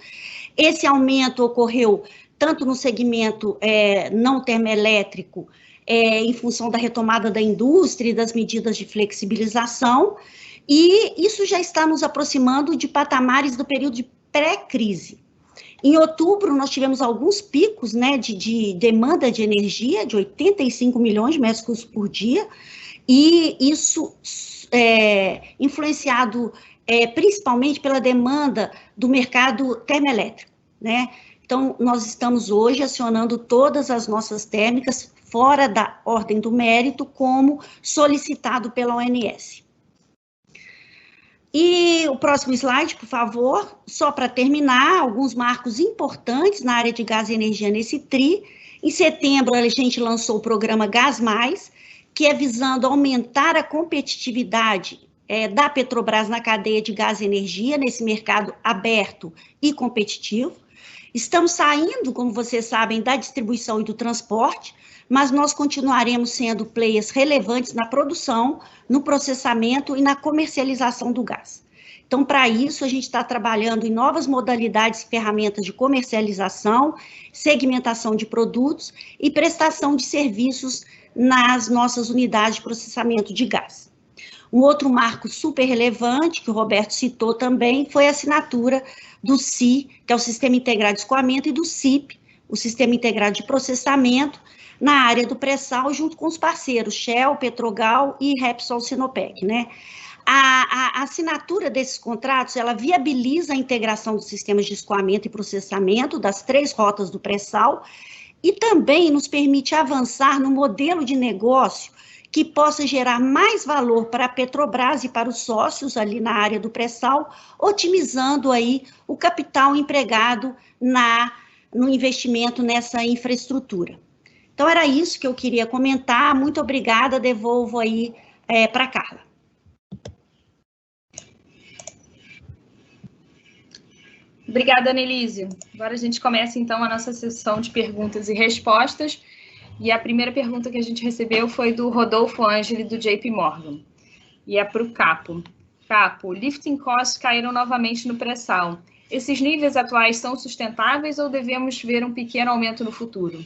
Esse aumento ocorreu tanto no segmento não termoelétrico, em função da retomada da indústria e das medidas de flexibilização, e isso já está nos aproximando de patamares do período de pré-crise. Em outubro, nós tivemos alguns picos, né, de demanda de energia, de 85 milhões de metros cúbicos por dia, e isso influenciado principalmente pela demanda do mercado termoelétrico, né? Então, nós estamos hoje acionando todas as nossas térmicas fora da ordem do mérito, como solicitado pela ONS. E o próximo slide, por favor, só para terminar, alguns marcos importantes na área de gás e energia nesse TRI. Em setembro, a gente lançou o programa Gás Mais, que é visando aumentar a competitividade da Petrobras na cadeia de gás e energia, nesse mercado aberto e competitivo. Estamos saindo, como vocês sabem, da distribuição e do transporte, mas nós continuaremos sendo players relevantes na produção, no processamento e na comercialização do gás. Então, para isso, a gente está trabalhando em novas modalidades e ferramentas de comercialização, segmentação de produtos e prestação de serviços nas nossas unidades de processamento de gás. Um outro marco super relevante, que o Roberto citou também, foi a assinatura do SI, que é o Sistema Integrado de Escoamento, e do CIP, o Sistema Integrado de Processamento, na área do pré-sal, junto com os parceiros Shell, Petrogal e Repsol Sinopec, né? A assinatura desses contratos, ela viabiliza a integração dos sistemas de escoamento e processamento das 3 rotas do pré-sal e também nos permite avançar no modelo de negócio que possa gerar mais valor para a Petrobras e para os sócios ali na área do pré-sal, otimizando aí o capital empregado no investimento nessa infraestrutura. Então, era isso que eu queria comentar. Muito obrigada, devolvo aí para a Carla. Obrigada, Anelise. Agora a gente começa, então, a nossa sessão de perguntas e respostas. E a primeira pergunta que a gente recebeu foi do Rodolfo Angeli, do JP Morgan. E é para o Capo. Capo, lifting costs caíram novamente no pré-sal. Esses níveis atuais são sustentáveis ou devemos ver um pequeno aumento no futuro?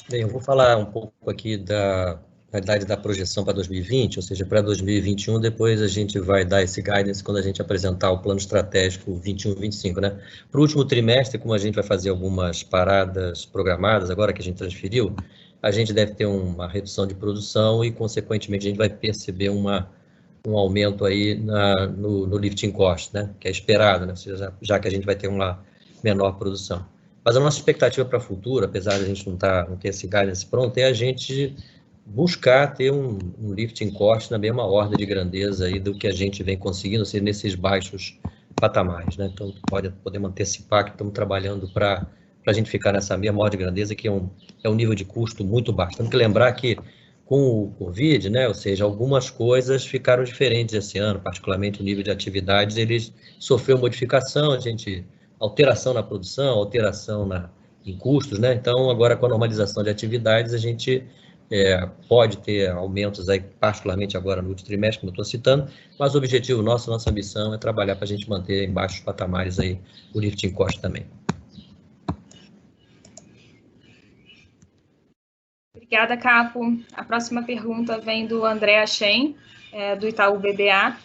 Bem, eu vou falar um pouco aqui da realidade da projeção para 2020, ou seja, para 2021, depois a gente vai dar esse guidance quando a gente apresentar o plano estratégico 21-25, né? Para o último trimestre, como a gente vai fazer algumas paradas programadas, agora que a gente transferiu, a gente deve ter uma redução de produção e, consequentemente, a gente vai perceber um aumento aí no lifting cost, né? Que é esperado, né? Ou seja, já que a gente vai ter uma menor produção. Mas a nossa expectativa para o futuro, apesar de a gente não ter esse guidance pronto, é a gente buscar ter um lifting cost na mesma ordem de grandeza aí do que a gente vem conseguindo, ser nesses baixos patamares, né? Então, podemos antecipar que estamos trabalhando para a gente ficar nessa mesma ordem de grandeza, que é um nível de custo muito baixo. Temos que lembrar que, com o Covid, né, ou seja, algumas coisas ficaram diferentes esse ano, particularmente o nível de atividades, ele sofreu modificação, alteração na produção, alteração em custos, né? Então, agora com a normalização de atividades, a gente pode ter aumentos aí, particularmente agora no último trimestre, como eu estou citando, mas o objetivo nossa ambição é trabalhar para a gente manter em baixos patamares aí o lifting cost também. Obrigada, Capo. A próxima pergunta vem do André Achen, do Itaú BBA,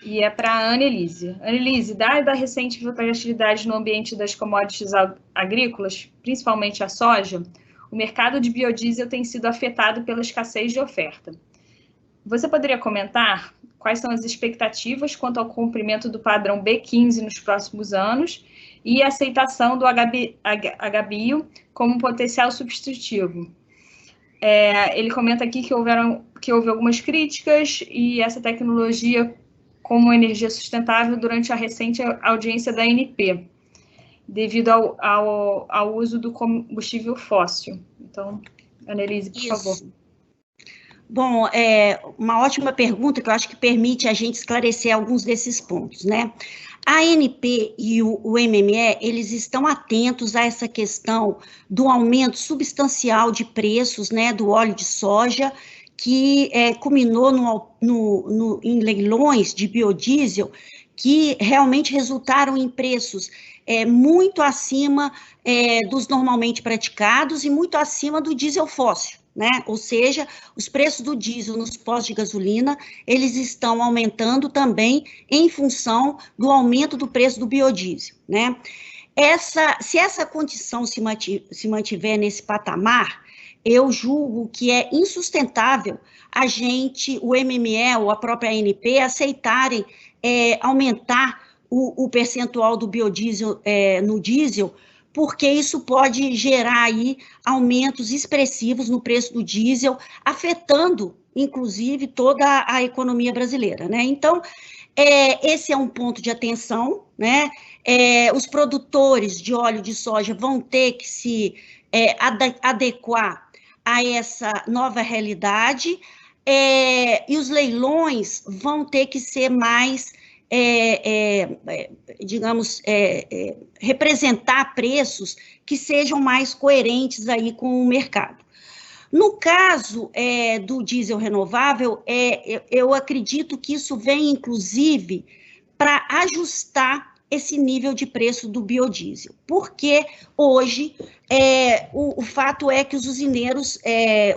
e é para a Annelise. Annelise, dada a recente volatilidade no ambiente das commodities agrícolas, principalmente a soja, o mercado de biodiesel tem sido afetado pela escassez de oferta. Você poderia comentar quais são as expectativas quanto ao cumprimento do padrão B15 nos próximos anos e a aceitação do HBio como potencial substitutivo? Ele comenta aqui que houve algumas críticas e essa tecnologia como energia sustentável durante a recente audiência da ANP, devido ao uso do combustível fóssil. Então, Annelise, por favor. Bom, uma ótima pergunta que eu acho que permite a gente esclarecer alguns desses pontos, né? A ANP e o MME, eles estão atentos a essa questão do aumento substancial de preços, né, do óleo de soja, que culminou em leilões de biodiesel que realmente resultaram em preços muito acima dos normalmente praticados e muito acima do diesel fóssil, né? Ou seja, os preços do diesel nos postos de gasolina, eles estão aumentando também em função do aumento do preço do biodiesel, né? Se essa condição se mantiver nesse patamar, eu julgo que é insustentável o MME ou a própria ANP aceitarem aumentar o percentual do biodiesel no diesel, porque isso pode gerar aí aumentos expressivos no preço do diesel, afetando, inclusive, toda a economia brasileira, né? Então, esse é um ponto de atenção, né? Os produtores de óleo de soja vão ter que se adequar a essa nova realidade, e os leilões vão ter que ser mais, digamos, representar preços que sejam mais coerentes aí com o mercado. No caso do diesel renovável, eu acredito que isso vem, inclusive, para ajustar esse nível de preço do biodiesel, porque hoje o fato é que os usineiros,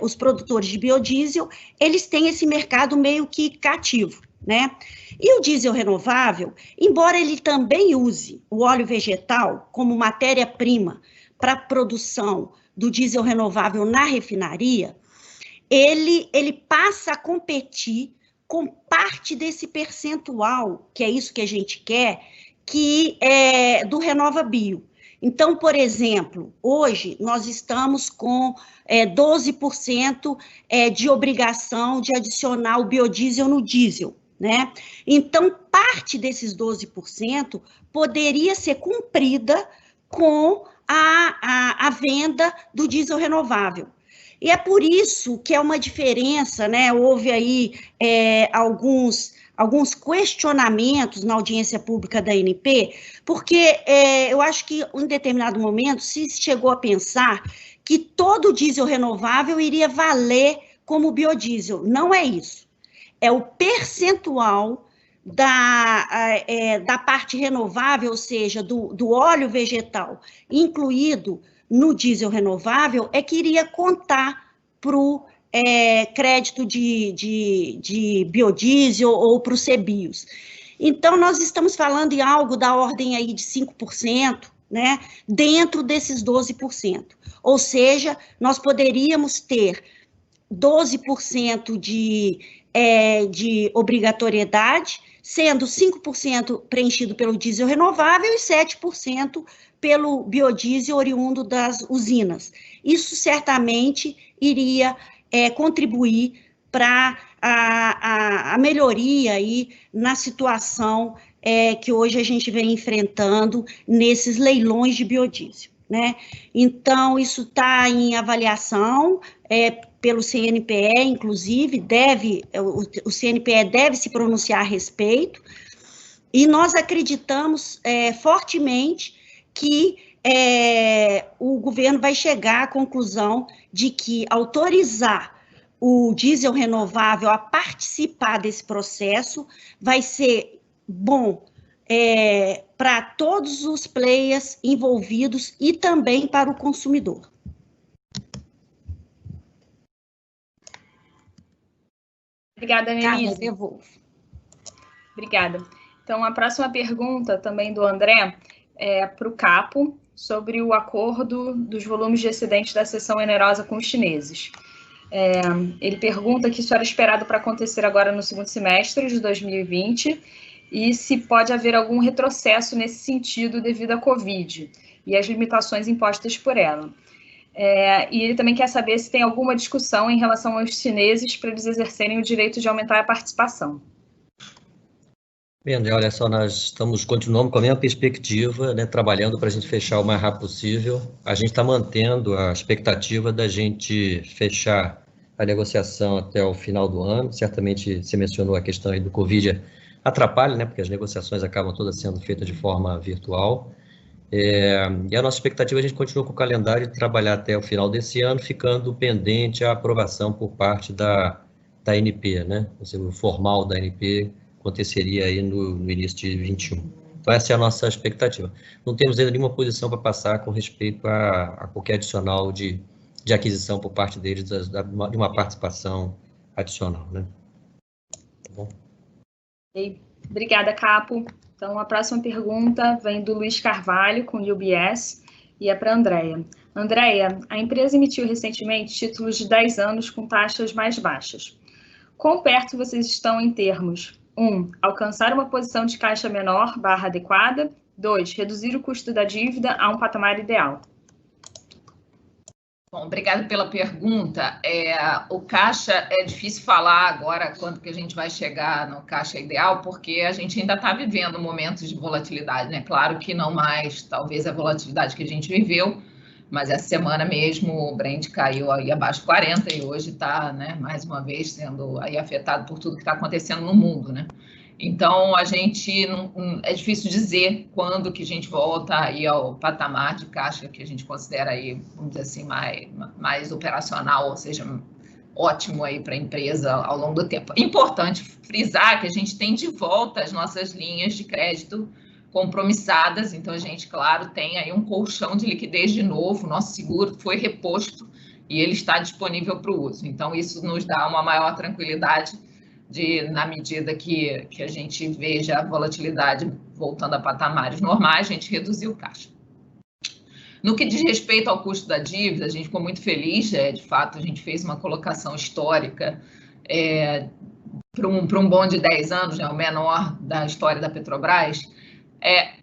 os produtores de biodiesel, eles têm esse mercado meio que cativo, né? E o diesel renovável, embora ele também use o óleo vegetal como matéria-prima para a produção do diesel renovável na refinaria, ele passa a competir com parte desse percentual, que é isso que a gente quer, que é do RenovaBio. Então, por exemplo, hoje nós estamos com 12% de obrigação de adicionar o biodiesel no diesel, né? Então, parte desses 12% poderia ser cumprida com a venda do diesel renovável. E é por isso que é uma diferença, né? Houve aí alguns questionamentos na audiência pública da ANP, porque eu acho que em determinado momento se chegou a pensar que todo diesel renovável iria valer como biodiesel. Não é isso. É o percentual da parte renovável, ou seja, do óleo vegetal, incluído no diesel renovável, é que iria contar para o crédito de biodiesel ou para o CBIOS. Então, nós estamos falando em algo da ordem aí de 5%, né, dentro desses 12%. Ou seja, nós poderíamos ter 12% de obrigatoriedade, sendo 5% preenchido pelo diesel renovável e 7% pelo biodiesel oriundo das usinas. Isso certamente iria contribuir para a melhoria aí na situação que hoje a gente vem enfrentando nesses leilões de biodiesel, né? Então, isso está em avaliação pelo CNPE, inclusive, o CNPE deve se pronunciar a respeito, e nós acreditamos fortemente que o governo vai chegar à conclusão de que autorizar o diesel renovável a participar desse processo vai ser bom para todos os players envolvidos e também para o consumidor. Obrigada, Nelise. Obrigada. Então, a próxima pergunta também do André é para o Capo, sobre o acordo dos volumes de excedente da seção onerosa com os chineses. Ele pergunta que isso era esperado para acontecer agora no segundo semestre de 2020 e se pode haver algum retrocesso nesse sentido devido à Covid e às limitações impostas por ela. E ele também quer saber se tem alguma discussão em relação aos chineses para eles exercerem o direito de aumentar a participação. Bem, André, olha só, nós continuamos com a mesma perspectiva, né, trabalhando para a gente fechar o mais rápido possível. A gente está mantendo a expectativa da gente fechar a negociação até o final do ano. Certamente você mencionou a questão aí do Covid, atrapalha, né, porque as negociações acabam todas sendo feitas de forma virtual. E a nossa expectativa, a gente continua com o calendário de trabalhar até o final desse ano, ficando pendente a aprovação por parte da ANP, né, ou seja, o formal da ANP aconteceria aí no início de 21. Então, essa é a nossa expectativa. Não temos ainda nenhuma posição para passar com respeito a qualquer adicional de aquisição por parte deles de uma participação adicional, né? Tá bom? Obrigada, Capo. Então, a próxima pergunta vem do Luiz Carvalho, com o UBS, e é para a Andréia. Andréia, a empresa emitiu recentemente títulos de 10 anos com taxas mais baixas. Quão perto vocês estão em termos 1. Alcançar uma posição de caixa menor / adequada. 2. Reduzir o custo da dívida a um patamar ideal. Bom, obrigado pela pergunta. O caixa, é difícil falar agora quando que a gente vai chegar no caixa ideal, porque a gente ainda está vivendo momentos de volatilidade, né? Claro que não mais, talvez, a volatilidade que a gente viveu, mas essa semana mesmo o Brent caiu aí abaixo de 40 e hoje está, né, mais uma vez sendo aí afetado por tudo que está acontecendo no mundo, né? Então, a gente é difícil dizer quando que a gente volta aí ao patamar de caixa que a gente considera aí, vamos dizer assim, mais operacional, ou seja, ótimo aí para a empresa ao longo do tempo. Importante frisar que a gente tem de volta as nossas linhas de crédito compromissadas, então a gente, claro, tem aí um colchão de liquidez de novo, nosso seguro foi reposto e ele está disponível para o uso. Então, isso nos dá uma maior tranquilidade na medida que a gente veja a volatilidade voltando a patamares normais, a gente reduziu o caixa. No que diz respeito ao custo da dívida, a gente ficou muito feliz, de fato, a gente fez uma colocação histórica para um bond de 10 anos, o menor da história da Petrobras.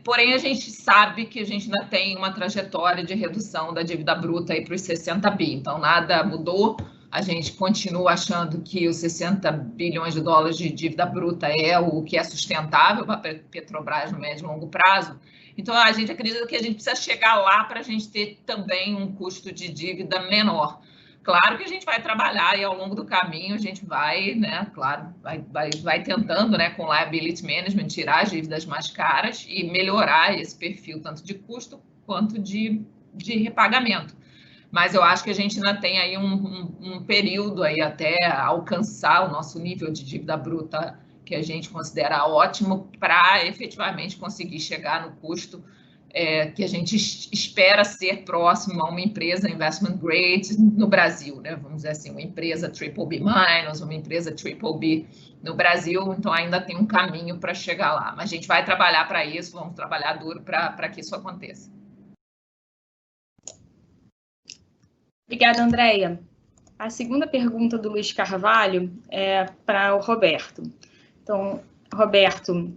Porém, a gente sabe que a gente ainda tem uma trajetória de redução da dívida bruta para os 60 bi, então nada mudou, a gente continua achando que os 60 bilhões de dólares de dívida bruta é o que é sustentável para a Petrobras no médio e longo prazo. Então, a gente acredita que a gente precisa chegar lá para a gente ter também um custo de dívida menor. Claro que a gente vai trabalhar e ao longo do caminho a gente vai, né, claro, vai tentando, né, com liability management, tirar as dívidas mais caras e melhorar esse perfil tanto de custo quanto de repagamento. Mas eu acho que a gente ainda tem aí um período aí até alcançar o nosso nível de dívida bruta que a gente considera ótimo para efetivamente conseguir chegar no custo que a gente espera ser próximo a uma empresa investment grade no Brasil, né? Vamos dizer assim, uma empresa BBB-, uma empresa BBB no Brasil, então ainda tem um caminho para chegar lá. Mas a gente vai trabalhar para isso, vamos trabalhar duro para que isso aconteça. Obrigada, Andréia. A segunda pergunta do Luiz Carvalho é para o Roberto. Então, Roberto,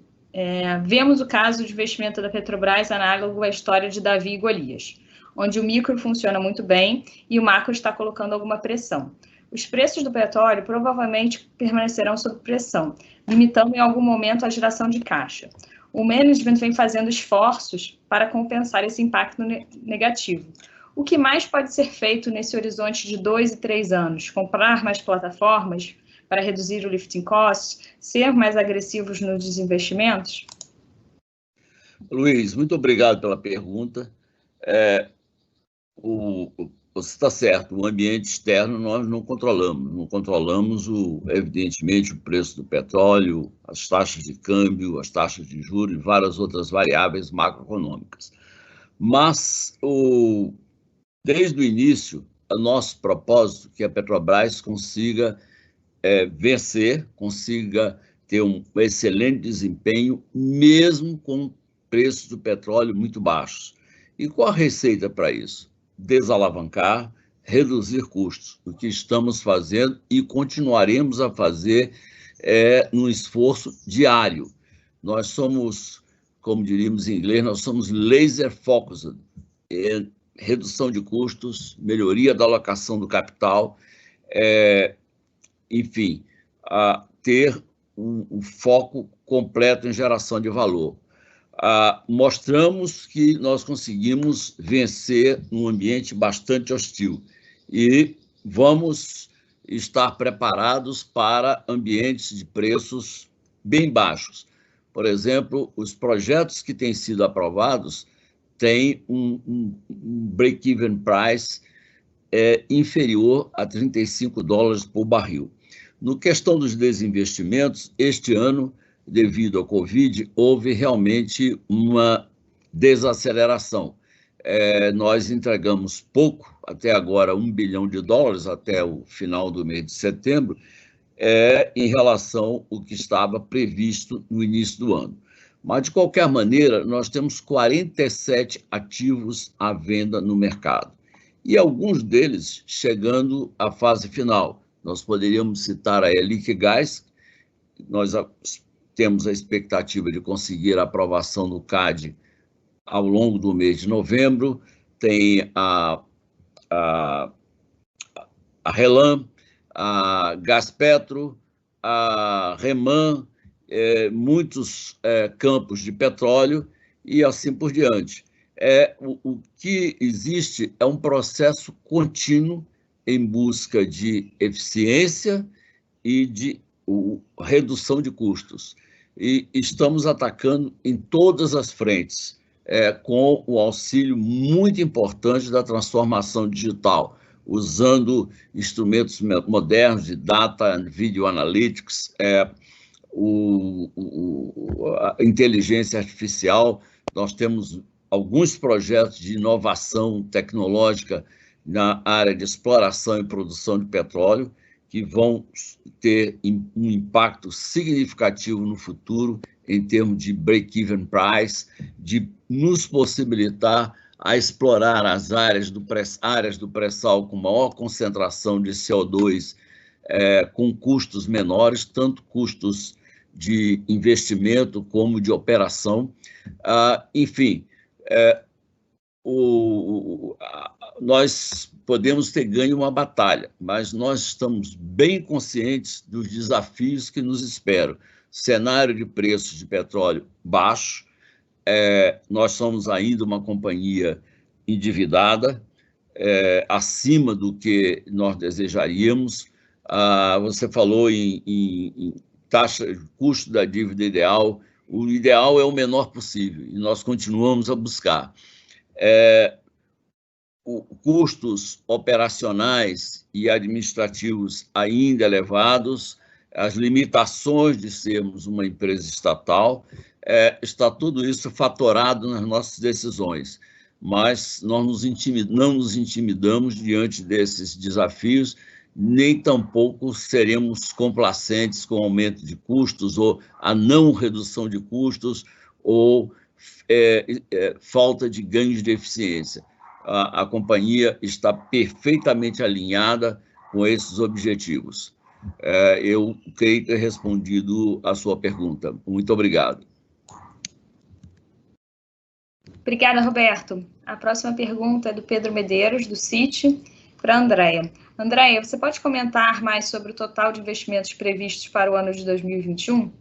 vemos o caso de investimento da Petrobras análogo à história de Davi e Golias, onde o micro funciona muito bem e o macro está colocando alguma pressão. Os preços do petróleo provavelmente permanecerão sob pressão, limitando em algum momento a geração de caixa. O management vem fazendo esforços para compensar esse impacto negativo. O que mais pode ser feito nesse horizonte de 2 e 3 anos? Comprar mais plataformas para reduzir o lifting cost? Ser mais agressivos nos desinvestimentos? Luiz, muito obrigado pela pergunta. Você está certo, o ambiente externo nós não controlamos, evidentemente, o preço do petróleo, as taxas de câmbio, as taxas de juros e várias outras variáveis macroeconômicas. Mas, desde o início, o nosso propósito é que a Petrobras consiga vencer, consiga ter um excelente desempenho, mesmo com preços do petróleo muito baixos. E qual a receita para isso? Desalavancar, reduzir custos, o que estamos fazendo e continuaremos a fazer num esforço diário. Nós somos, como diríamos em inglês, nós somos laser focused em redução de custos, melhoria da alocação do capital, enfim, ter um foco completo em geração de valor. Mostramos que nós conseguimos vencer num ambiente bastante hostil e vamos estar preparados para ambientes de preços bem baixos. Por exemplo, os projetos que têm sido aprovados têm um break-even price inferior a $35 por barril. No questão dos desinvestimentos, este ano, devido à Covid, houve realmente uma desaceleração. Nós entregamos pouco, até agora $1 bilhão, até o final do mês de setembro, em relação ao que estava previsto no início do ano. Mas, de qualquer maneira, nós temos 47 ativos à venda no mercado, e alguns deles chegando à fase final. Nós poderíamos citar a Liquigás, nós temos a expectativa de conseguir a aprovação do CAD ao longo do mês de novembro, tem a Relan, a Gaspetro, a Reman, muitos campos de petróleo e assim por diante. O que existe é um processo contínuo em busca de eficiência e de redução de custos. E estamos atacando em todas as frentes, com o auxílio muito importante da transformação digital, usando instrumentos modernos de data and video analytics, a inteligência artificial. Nós temos alguns projetos de inovação tecnológica na área de exploração e produção de petróleo, que vão ter um impacto significativo no futuro em termos de break-even price, de nos possibilitar a explorar as áreas do pré-sal com maior concentração de CO2, com custos menores, tanto custos de investimento como de operação. Enfim, nós podemos ter ganho uma batalha, mas nós estamos bem conscientes dos desafios que nos esperam. Cenário de preços de petróleo baixo, nós somos ainda uma companhia endividada, acima do que nós desejaríamos. Você falou em taxa, custo da dívida ideal. O ideal é o menor possível, e nós continuamos a buscar. Custos operacionais e administrativos ainda elevados, as limitações de sermos uma empresa estatal, está tudo isso fatorado nas nossas decisões. Mas nós não nos intimidamos diante desses desafios, nem tampouco seremos complacentes com o aumento de custos, ou a não redução de custos, ou falta de ganhos de eficiência. A companhia está perfeitamente alinhada com esses objetivos. Eu creio ter respondido a sua pergunta. Muito obrigado. Obrigada, Roberto. A próxima pergunta é do Pedro Medeiros, do Citi, para a Andréia. Andréia, você pode comentar mais sobre o total de investimentos previstos para o ano de 2021?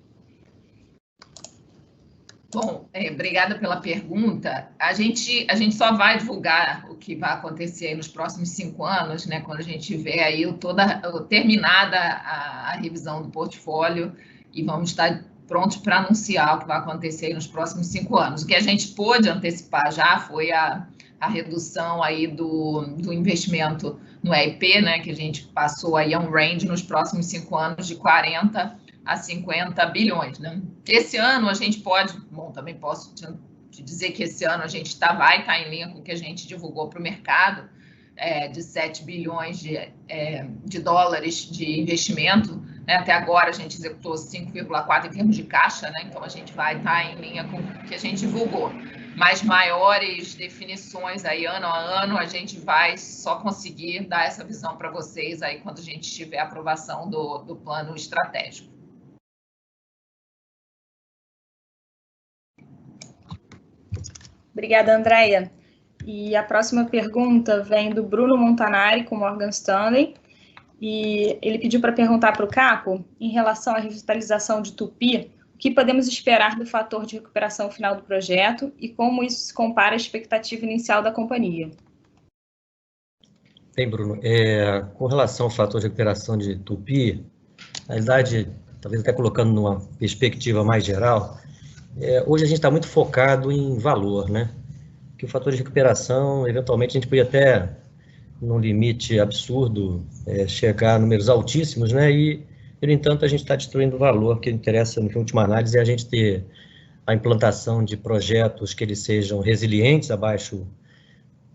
Bom, obrigada pela pergunta. A gente só vai divulgar o que vai acontecer aí nos próximos 5 anos, né, quando a gente tiver aí terminada a revisão do portfólio, e vamos estar prontos para anunciar o que vai acontecer aí nos próximos 5 anos. O que a gente pôde antecipar já foi a redução aí do investimento no EIP, né, que a gente passou aí a um range nos próximos 5 anos de 40 a 50 bilhões, né? Esse ano a gente pode, também posso te dizer que esse ano a gente vai estar em linha com o que a gente divulgou para o mercado, de 7 bilhões de dólares de investimento, né? Até agora a gente executou 5,4 em termos de caixa, né? Então a gente vai estar em linha com o que a gente divulgou. Mas maiores definições aí ano a ano, a gente vai só conseguir dar essa visão para vocês aí quando a gente tiver a aprovação do plano estratégico. Obrigada, Andréia. E a próxima pergunta vem do Bruno Montanari, com Morgan Stanley. E ele pediu para perguntar para o Capo, em relação à revitalização de Tupi, o que podemos esperar do fator de recuperação final do projeto e como isso se compara à expectativa inicial da companhia. Bem, Bruno, com relação ao fator de recuperação de Tupi, na realidade, talvez até colocando numa perspectiva mais geral, hoje a gente está muito focado em valor, né? Que o fator de recuperação, eventualmente, a gente podia até, num limite absurdo, chegar a números altíssimos, né? E, no entanto, a gente está destruindo o valor. O que interessa, na última análise, é a gente ter a implantação de projetos que eles sejam resilientes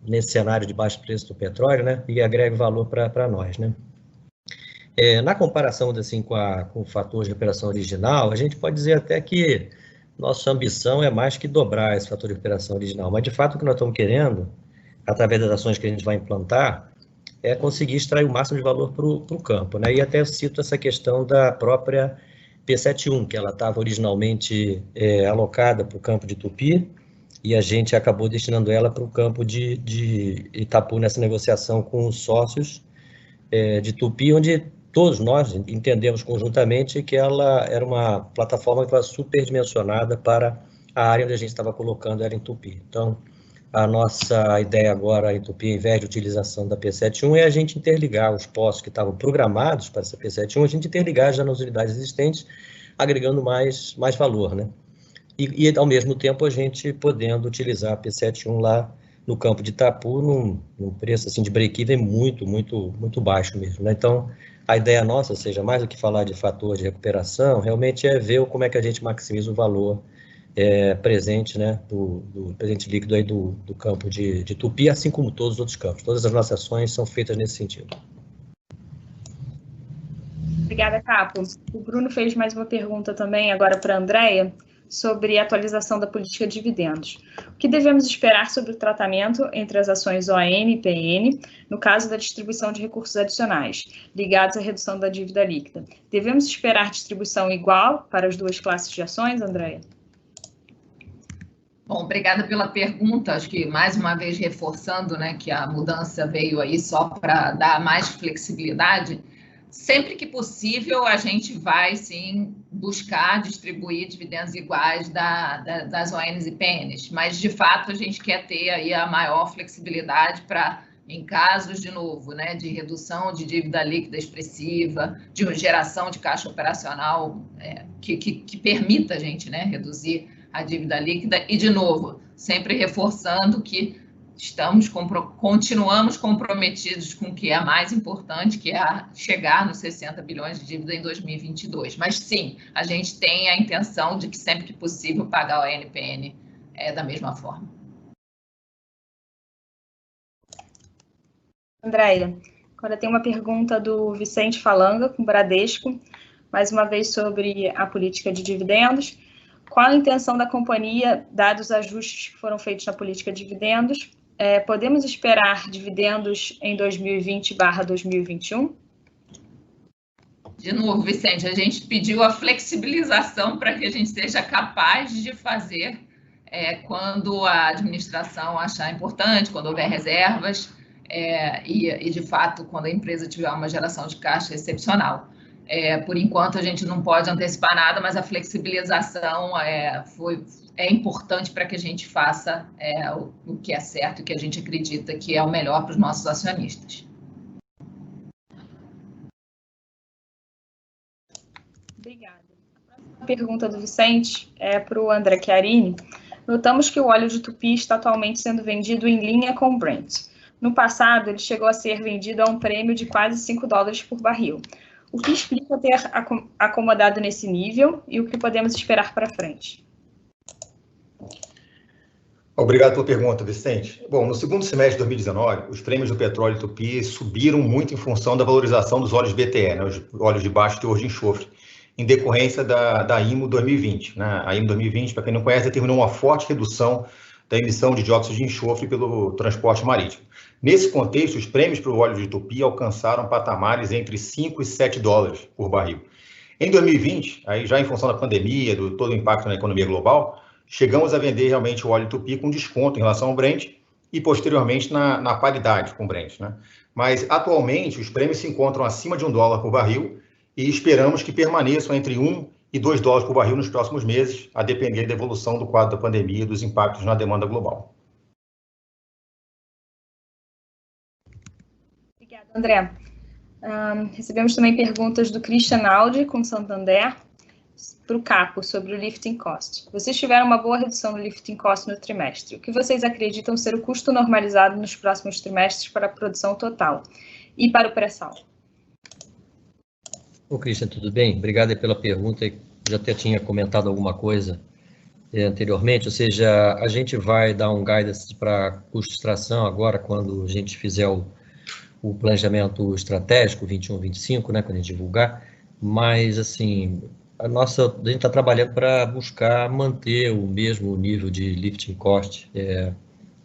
nesse cenário de baixo preço do petróleo, né? E agregue valor para nós, né? Na comparação, assim, com o fator de recuperação original, a gente pode dizer até que nossa ambição é mais que dobrar esse fator de recuperação original, mas de fato o que nós estamos querendo, através das ações que a gente vai implantar, é conseguir extrair o máximo de valor para o campo, né? E até cito essa questão da própria P71, que ela estava originalmente alocada para o campo de Tupi, e a gente acabou destinando ela para o campo de Itapu nessa negociação com os sócios de Tupi, onde todos nós entendemos conjuntamente que ela era uma plataforma que estava superdimensionada para a área onde a gente estava colocando ela em Tupi. Então, a nossa ideia agora em Tupi, ao invés de utilização da P71, é a gente interligar os postos que estavam programados para essa P71, a gente interligar já nas unidades existentes, agregando mais valor, né? E ao mesmo tempo, a gente podendo utilizar a P71 lá no campo de Itapu, num preço assim, de break-even muito, muito, muito baixo mesmo, né? Então, a ideia nossa, ou seja, mais do que falar de fator de recuperação, realmente é ver como é que a gente maximiza o valor presente, né, do presente líquido aí do campo de Tupi, assim como todos os outros campos. Todas as nossas ações são feitas nesse sentido. Obrigada, Capo. O Bruno fez mais uma pergunta também agora para a Andréia, sobre a atualização da política de dividendos. O que devemos esperar sobre o tratamento entre as ações ON e PN, no caso da distribuição de recursos adicionais, ligados à redução da dívida líquida? Devemos esperar distribuição igual para as duas classes de ações, Andréia? Bom, obrigada pela pergunta. Acho que, mais uma vez, reforçando, né, que a mudança veio aí só para dar mais flexibilidade. Sempre que possível, a gente vai, sim, buscar distribuir dividendos iguais das ONs e PNs, mas, de fato, a gente quer ter aí a maior flexibilidade para, em casos, de novo, né, de redução de dívida líquida expressiva, de geração de caixa operacional que permita a gente, né, reduzir a dívida líquida e, de novo, sempre reforçando que continuamos comprometidos com o que é mais importante, que é chegar nos 60 bilhões de dívida em 2022. Mas, sim, a gente tem a intenção de que, sempre que possível, pagar o ANPN da mesma forma. Andréia, agora tem uma pergunta do Vicente Falanga, com o Bradesco, mais uma vez sobre a política de dividendos. Qual a intenção da companhia, dados os ajustes que foram feitos na política de dividendos? Podemos esperar dividendos em 2020/2021? De novo, Vicente, a gente pediu a flexibilização para que a gente seja capaz de fazer quando a administração achar importante, quando houver reservas e, de fato, quando a empresa tiver uma geração de caixa excepcional. Por enquanto, a gente não pode antecipar nada, mas a flexibilização é importante para que a gente faça o que é certo e que a gente acredita que é o melhor para os nossos acionistas. Obrigada. A próxima pergunta do Vicente é para o André Chiarini. Notamos que o óleo de tupi está atualmente sendo vendido em linha com o Brent. No passado, ele chegou a ser vendido a um prêmio de quase $5 por barril. O que explica ter acomodado nesse nível e o que podemos esperar para frente? Obrigado pela pergunta, Vicente. Bom, no segundo semestre de 2019, os prêmios do petróleo tupi subiram muito em função da valorização dos óleos BTE, os óleos de baixo teor de enxofre, em decorrência da IMO 2020. A IMO 2020, para quem não conhece, determinou uma forte redução da emissão de dióxido de enxofre pelo transporte marítimo. Nesse contexto, os prêmios para o óleo de tupi alcançaram patamares entre $5 e $7 por barril. Em 2020, aí já em função da pandemia, do todo o impacto na economia global, chegamos a vender realmente o óleo tupi com desconto em relação ao Brent e, posteriormente, na paridade com o Brent. Mas, atualmente, os prêmios se encontram acima de $1 por barril e esperamos que permaneçam entre $1 e $2 por barril nos próximos meses, a depender da evolução do quadro da pandemia e dos impactos na demanda global. Obrigada, André. Recebemos também perguntas do Christian Aldi, com Santander, para o Capo, sobre o lifting cost. Vocês tiveram uma boa redução no lifting cost no trimestre. O que vocês acreditam ser o custo normalizado nos próximos trimestres para a produção total e para o pré-sal? Ô, Christian, tudo bem? Obrigado pela pergunta. Eu já até tinha comentado alguma coisa anteriormente, ou seja, a gente vai dar um guidance para custo de extração agora, quando a gente fizer o planejamento estratégico 21-25, quando a gente divulgar, mas, assim, a gente está trabalhando para buscar manter o mesmo nível de lifting cost,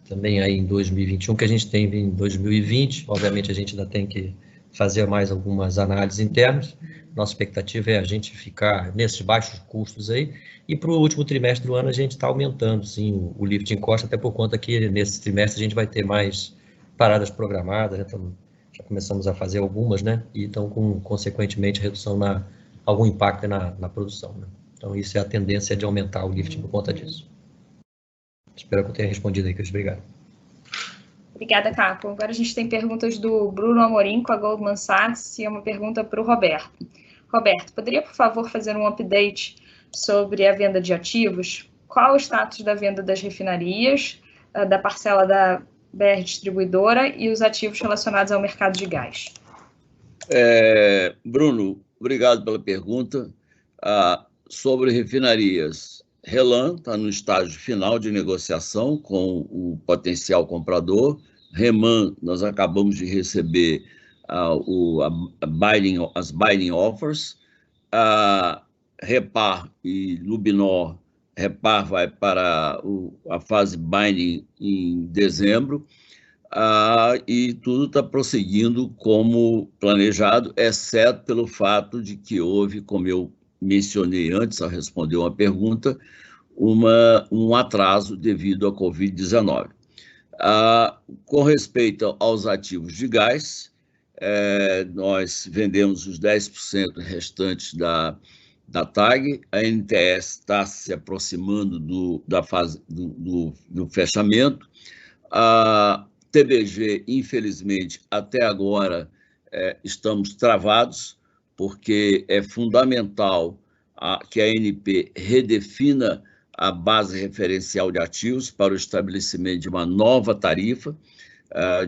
também aí em 2021, que a gente tem em 2020. Obviamente, a gente ainda tem que fazer mais algumas análises internas. Nossa expectativa é a gente ficar nesses baixos custos aí, e para o último trimestre do ano a gente está aumentando, sim, o lifting cost, até por conta que nesse trimestre a gente vai ter mais paradas programadas, já começamos a fazer algumas, e então, consequentemente, redução algum impacto na produção. Então, isso é a tendência de aumentar o lifting por conta disso. Espero que eu tenha respondido aí, Cris. Obrigado. Obrigada, Capo. Agora a gente tem perguntas do Bruno Amorim, com a Goldman Sachs, e é uma pergunta para o Roberto. Roberto, poderia, por favor, fazer um update sobre a venda de ativos? Qual o status da venda das refinarias, da parcela da BR Distribuidora e os ativos relacionados ao mercado de gás? Bruno, obrigado pela pergunta. Sobre refinarias, RLAM está no estágio final de negociação com o potencial comprador. REMAN, nós acabamos de receber as binding offers. REPAR e Lubinor, REPAR vai para a fase binding em dezembro, e tudo está prosseguindo como planejado, exceto pelo fato de que houve, como eu mencionei antes, ao responder uma pergunta, um atraso devido à Covid-19. Com respeito aos ativos de gás, nós vendemos os 10% restantes da TAG, a NTS está se aproximando da fase do fechamento. A TBG, infelizmente, até agora estamos travados, porque é fundamental que a ANP redefina a base referencial de ativos para o estabelecimento de uma nova tarifa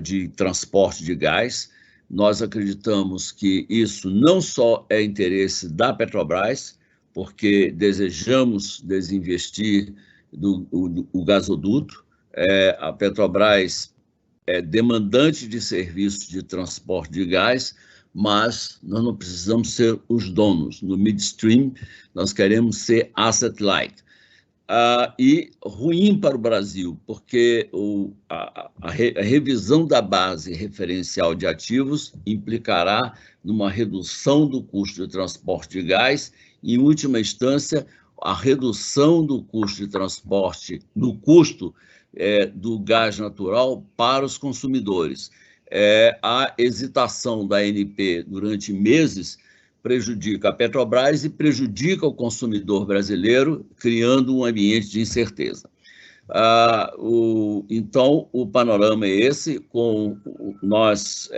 de transporte de gás. Nós acreditamos que isso não só é interesse da Petrobras, porque desejamos desinvestir o gasoduto. A Petrobras é demandante de serviços de transporte de gás, mas nós não precisamos ser os donos. No midstream, nós queremos ser asset light. E ruim para o Brasil, porque a revisão da base referencial de ativos implicará numa redução do custo de transporte de gás e, em última instância, a redução do custo de transporte, do custo do gás natural para os consumidores. A hesitação da ANP durante meses prejudica a Petrobras e prejudica o consumidor brasileiro, criando um ambiente de incerteza. Então, o panorama é esse, nós,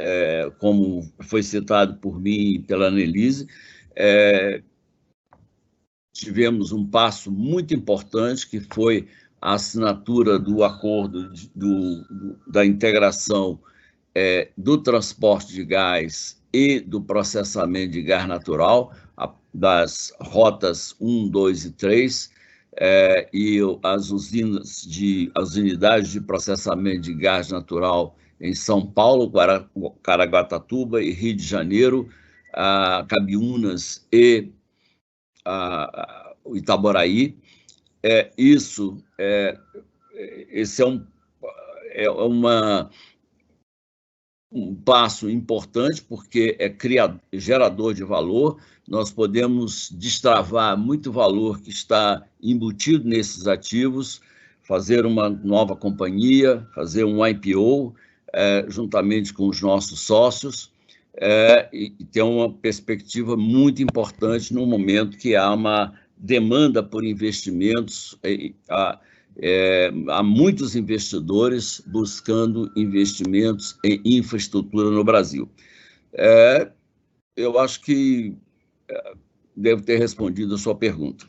como foi citado por mim e pela Annelise, tivemos um passo muito importante, que foi a assinatura do acordo da integração do transporte de gás e do processamento de gás natural, das rotas 1, 2 e 3, e as unidades de processamento de gás natural em São Paulo, Caraguatatuba e Rio de Janeiro, Cabiúnas e Itaboraí. Esse é um passo importante, porque é gerador de valor. Nós podemos destravar muito valor que está embutido nesses ativos, fazer uma nova companhia, fazer um IPO, juntamente com os nossos sócios, e ter uma perspectiva muito importante no momento que há uma demanda por investimentos. Há muitos investidores buscando investimentos em infraestrutura no Brasil. Eu acho que devo ter respondido a sua pergunta.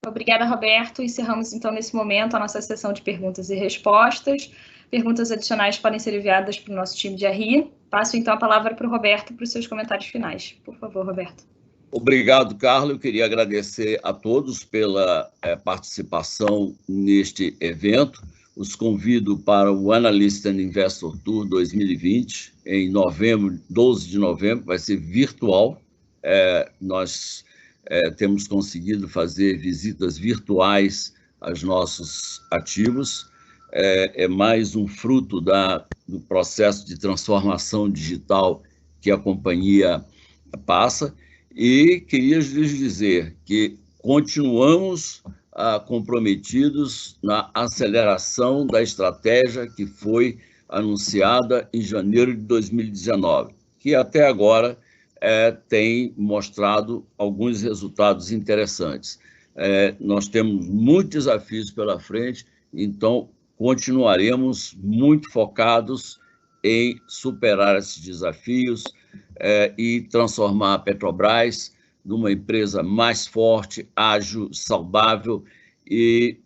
Obrigada, Roberto. Encerramos, então, nesse momento, a nossa sessão de perguntas e respostas. Perguntas adicionais podem ser enviadas para o nosso time de RI. Passo, então, a palavra para o Roberto para os seus comentários finais. Por favor, Roberto. Obrigado, Carlos. Eu queria agradecer a todos pela participação neste evento. Os convido para o Analyst and Investor Tour 2020, em novembro, 12 de novembro, vai ser virtual. Nós temos conseguido fazer visitas virtuais aos nossos ativos. É mais um fruto do processo de transformação digital que a companhia passa. E queria lhes dizer que continuamos comprometidos na aceleração da estratégia que foi anunciada em janeiro de 2019, que até agora tem mostrado alguns resultados interessantes. Nós temos muitos desafios pela frente, então continuaremos muito focados em superar esses desafios e transformar a Petrobras numa empresa mais forte, ágil, saudável, e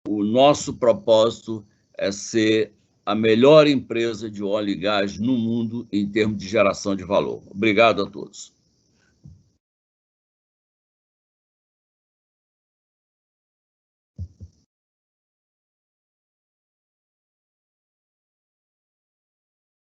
o nosso propósito é ser a melhor empresa de óleo e gás no mundo em termos de geração de valor. Obrigado a todos.